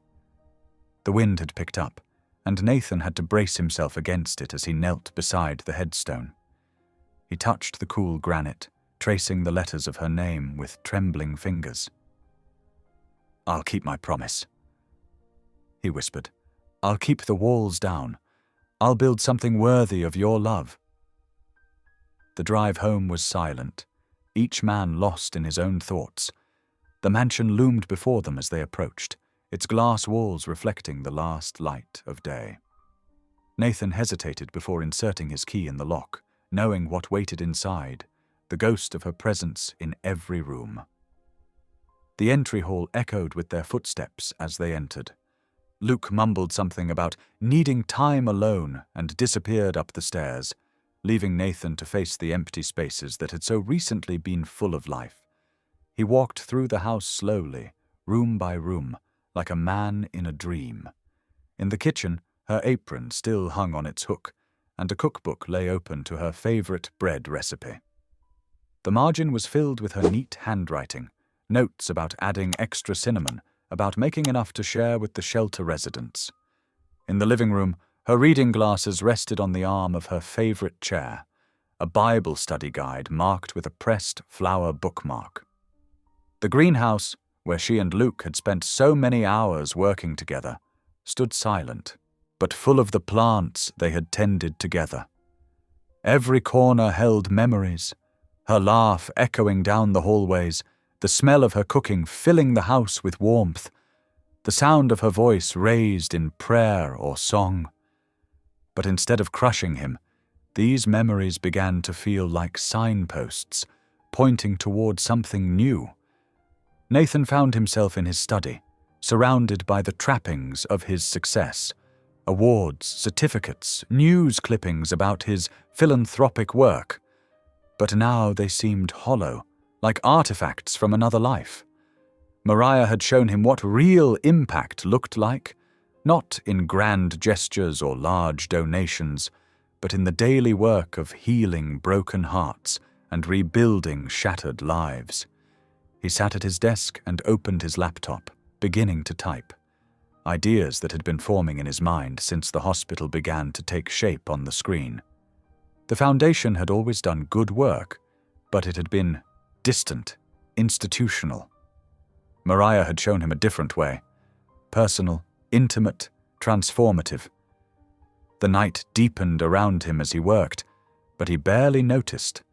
The wind had picked up, and Nathan had to brace himself against it as he knelt beside the headstone. He touched the cool granite, tracing the letters of her name with trembling fingers. "I'll keep my promise," he whispered. "I'll keep the walls down. I'll build something worthy of your love." The drive home was silent, each man lost in his own thoughts. The mansion loomed before them as they approached, its glass walls reflecting the last light of day. Nathan hesitated before inserting his key in the lock, knowing what waited inside, the ghost of her presence in every room. The entry hall echoed with their footsteps as they entered. Luke mumbled something about needing time alone and disappeared up the stairs, leaving Nathan to face the empty spaces that had so recently been full of life. He walked through the house slowly, room by room, like a man in a dream. In the kitchen, her apron still hung on its hook, and a cookbook lay open to her favorite bread recipe. The margin was filled with her neat handwriting, notes about adding extra cinnamon, about making enough to share with the shelter residents. In the living room, her reading glasses rested on the arm of her favorite chair, a Bible study guide marked with a pressed flower bookmark. The greenhouse, where she and Luke had spent so many hours working together, stood silent, but full of the plants they had tended together. Every corner held memories, her laugh echoing down the hallways, the smell of her cooking filling the house with warmth, the sound of her voice raised in prayer or song. But instead of crushing him, these memories began to feel like signposts, pointing toward something new. Nathan found himself in his study, surrounded by the trappings of his success, awards, certificates, news clippings about his philanthropic work. But now they seemed hollow, like artifacts from another life. Mariah had shown him what real impact looked like, not in grand gestures or large donations, but in the daily work of healing broken hearts and rebuilding shattered lives. He sat at his desk and opened his laptop, beginning to type. Ideas that had been forming in his mind since the hospital began to take shape on the screen. The foundation had always done good work, but it had been distant, institutional. Mariah had shown him a different way, personal, intimate, transformative. The night deepened around him as he worked, but he barely noticed.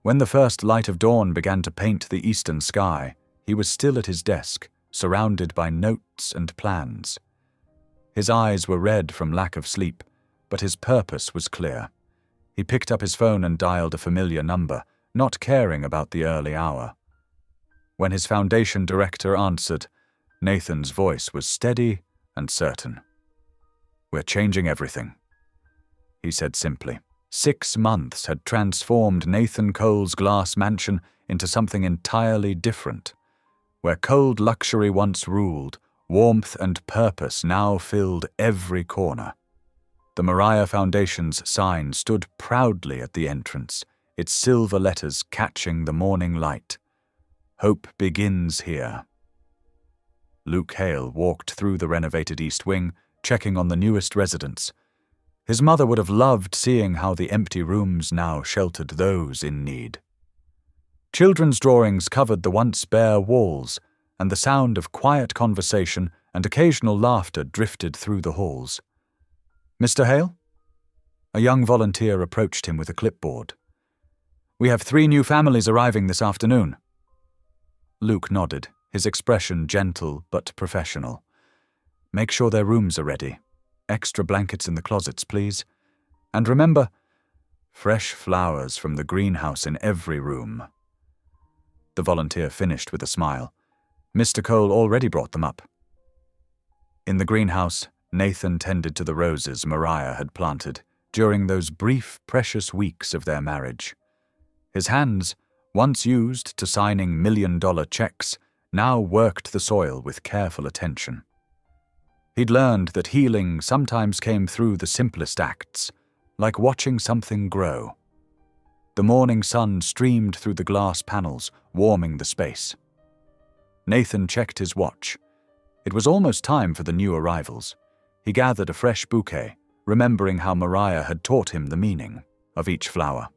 When the first light of dawn began to paint the eastern sky, he was still at his desk, surrounded by notes and plans. His eyes were red from lack of sleep, but his purpose was clear. He picked up his phone and dialed a familiar number, not caring about the early hour. When his foundation director answered, Nathan's voice was steady and certain. "We're changing everything," he said simply. 6 months had transformed Nathan Cole's glass mansion into something entirely different. Where cold luxury once ruled, warmth and purpose now filled every corner. The Mariah Foundation's sign stood proudly at the entrance, its silver letters catching the morning light. Hope begins here. Luke Hale walked through the renovated East Wing, checking on the newest residents. His mother would have loved seeing how the empty rooms now sheltered those in need. Children's drawings covered the once bare walls, and the sound of quiet conversation and occasional laughter drifted through the halls. "Mr. Hale?" A young volunteer approached him with a clipboard. "We have 3 new families arriving this afternoon." Luke nodded, his expression gentle but professional. "Make sure their rooms are ready. Extra blankets in the closets, please. And remember, fresh flowers from the greenhouse in every room." The volunteer finished with a smile. Mr. Cole already brought them up. In the greenhouse, Nathan tended to the roses Mariah had planted during those brief, precious weeks of their marriage. His hands, once used to signing million-dollar checks, now worked the soil with careful attention. He'd learned that healing sometimes came through the simplest acts, like watching something grow. The morning sun streamed through the glass panels, warming the space. Nathan checked his watch. It was almost time for the new arrivals. He gathered a fresh bouquet, remembering how Mariah had taught him the meaning of each flower.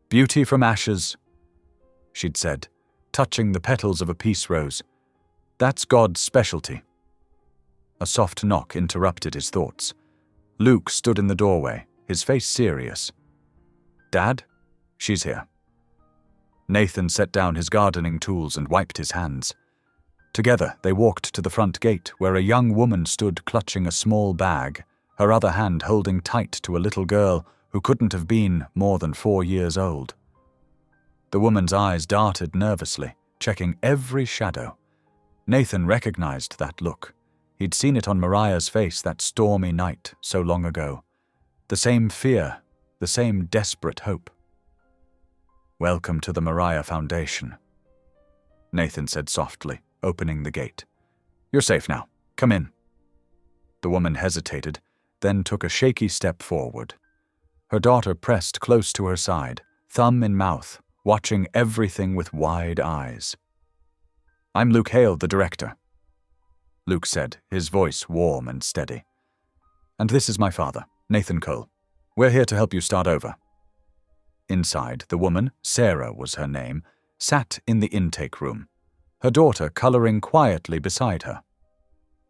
"Beauty from ashes," she'd said, touching the petals of a peace rose. "That's God's specialty." A soft knock interrupted his thoughts. Luke stood in the doorway, his face serious. "Dad? She's here." Nathan set down his gardening tools and wiped his hands. Together, they walked to the front gate, where a young woman stood clutching a small bag, her other hand holding tight to a little girl who couldn't have been more than 4 years old. The woman's eyes darted nervously, checking every shadow. Nathan recognized that look. He'd seen it on Mariah's face that stormy night so long ago. The same fear, the same desperate hope. "Welcome to the Mariah Foundation," Nathan said softly, opening the gate. "You're safe now. Come in." The woman hesitated, then took a shaky step forward. Her daughter pressed close to her side, thumb in mouth, watching everything with wide eyes. "I'm Luke Hale, the director," Luke said, his voice warm and steady. "And this is my father, Nathan Cole. We're here to help you start over." Inside, the woman, Sarah was her name, sat in the intake room, her daughter coloring quietly beside her.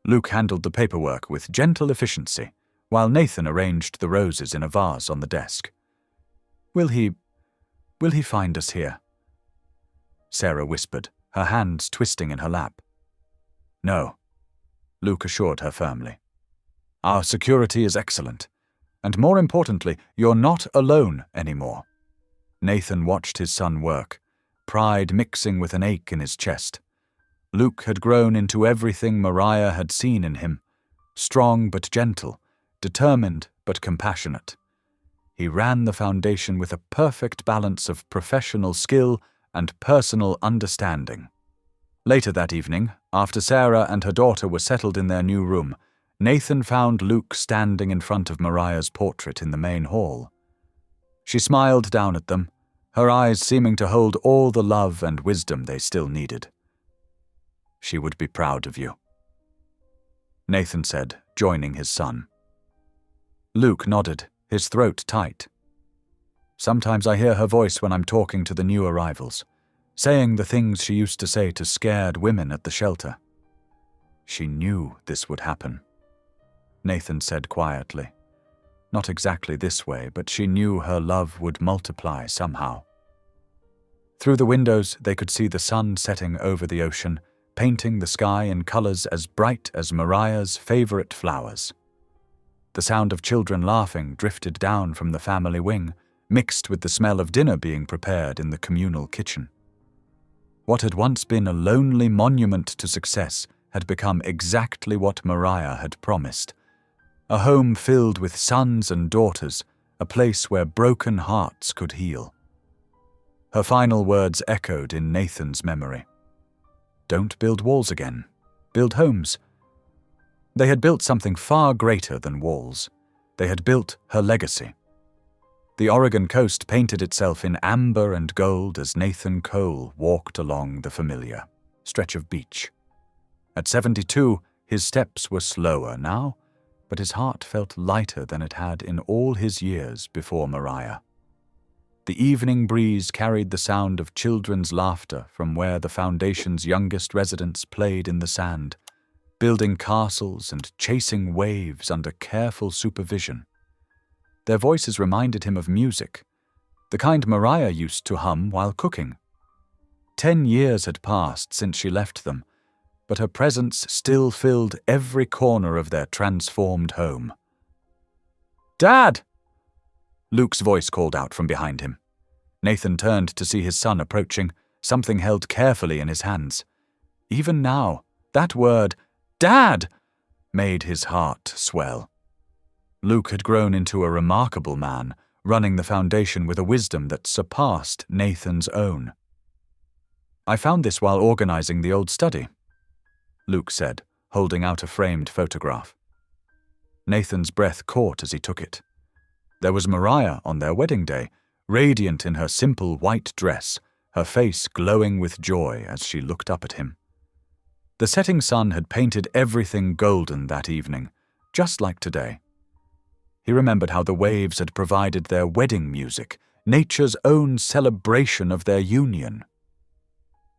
Luke handled the paperwork with gentle efficiency, while Nathan arranged the roses in a vase on the desk. Will he find us here?" Sarah whispered, her hands twisting in her lap. "No," Luke assured her firmly. "Our security is excellent, and more importantly, you're not alone anymore." Nathan watched his son work, pride mixing with an ache in his chest. Luke had grown into everything Mariah had seen in him, strong but gentle, determined but compassionate. He ran the foundation with a perfect balance of professional skill and personal understanding. Later that evening, after Sarah and her daughter were settled in their new room, Nathan found Luke standing in front of Mariah's portrait in the main hall. She smiled down at them, her eyes seeming to hold all the love and wisdom they still needed. "She would be proud of you," Nathan said, joining his son. Luke nodded, his throat tight. "Sometimes I hear her voice when I'm talking to the new arrivals, saying the things she used to say to scared women at the shelter." "She knew this would happen," Nathan said quietly. "Not exactly this way, but she knew her love would multiply somehow." Through the windows, they could see the sun setting over the ocean, painting the sky in colors as bright as Mariah's favorite flowers. The sound of children laughing drifted down from the family wing, mixed with the smell of dinner being prepared in the communal kitchen. What had once been a lonely monument to success had become exactly what Mariah had promised. A home filled with sons and daughters, a place where broken hearts could heal. Her final words echoed in Nathan's memory. "Don't build walls again. Build homes." They had built something far greater than walls. They had built her legacy. The Oregon coast painted itself in amber and gold as Nathan Cole walked along the familiar stretch of beach. At 72, his steps were slower now, but his heart felt lighter than it had in all his years before Mariah. The evening breeze carried the sound of children's laughter from where the foundation's youngest residents played in the sand, building castles and chasing waves under careful supervision. Their voices reminded him of music, the kind Mariah used to hum while cooking. 10 years had passed since she left them, but her presence still filled every corner of their transformed home. "Dad!" Luke's voice called out from behind him. Nathan turned to see his son approaching, something held carefully in his hands. Even now, that word, "Dad!" made his heart swell. Luke had grown into a remarkable man, running the foundation with a wisdom that surpassed Nathan's own. "I found this while organizing the old study," Luke said, holding out a framed photograph. Nathan's breath caught as he took it. There was Mariah on their wedding day, radiant in her simple white dress, her face glowing with joy as she looked up at him. The setting sun had painted everything golden that evening, just like today. He remembered how the waves had provided their wedding music, nature's own celebration of their union.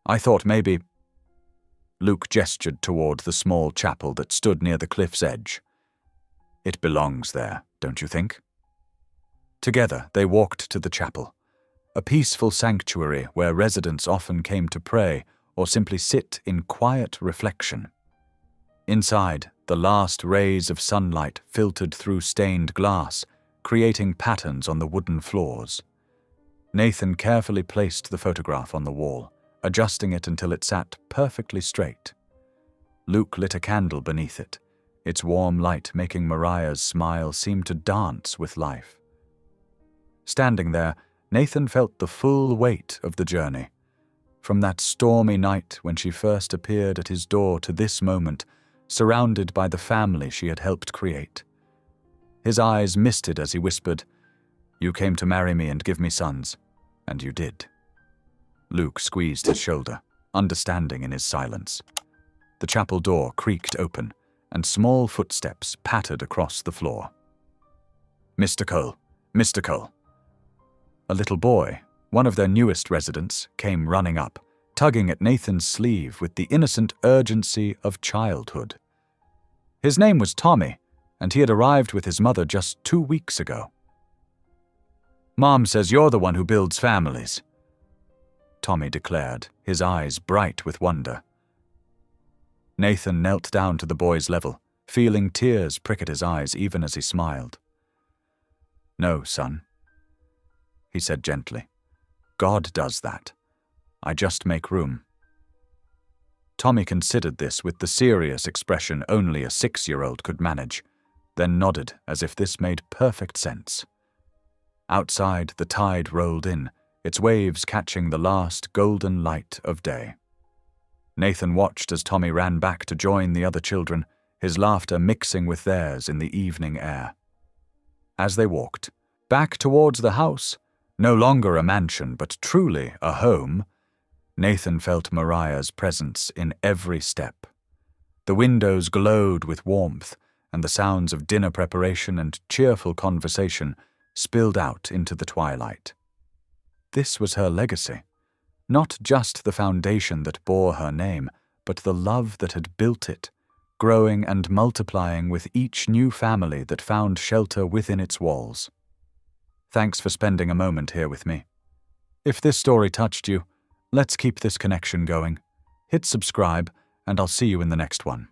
"I thought maybe—" Luke gestured toward the small chapel that stood near the cliff's edge. "It belongs there, don't you think?" Together they walked to the chapel, a peaceful sanctuary where residents often came to pray or simply sit in quiet reflection. Inside, the last rays of sunlight filtered through stained glass, creating patterns on the wooden floors. Nathan carefully placed the photograph on the wall, adjusting it until it sat perfectly straight. Luke lit a candle beneath it, its warm light making Mariah's smile seem to dance with life. Standing there, Nathan felt the full weight of the journey. From that stormy night when she first appeared at his door to this moment, surrounded by the family she had helped create. His eyes misted as he whispered, "You came to marry me and give me sons, and you did." Luke squeezed his shoulder, understanding in his silence. The chapel door creaked open, and small footsteps pattered across the floor. "Mr. Cole, Mr. Cole." A little boy, one of their newest residents, came running up, tugging at Nathan's sleeve with the innocent urgency of childhood. His name was Tommy, and he had arrived with his mother just 2 weeks ago. "Mom says you're the one who builds families," Tommy declared, his eyes bright with wonder. Nathan knelt down to the boy's level, feeling tears prick at his eyes even as he smiled. "No, son," he said gently. "God does that. I just make room." Tommy considered this with the serious expression only a 6-year-old could manage, then nodded as if this made perfect sense. Outside, the tide rolled in, its waves catching the last golden light of day. Nathan watched as Tommy ran back to join the other children, his laughter mixing with theirs in the evening air. As they walked, back towards the house, no longer a mansion but truly a home, Nathan felt Mariah's presence in every step. The windows glowed with warmth, and the sounds of dinner preparation and cheerful conversation spilled out into the twilight. This was her legacy, not just the foundation that bore her name, but the love that had built it, growing and multiplying with each new family that found shelter within its walls. Thanks for spending a moment here with me. If this story touched you, let's keep this connection going. Hit subscribe, and I'll see you in the next one.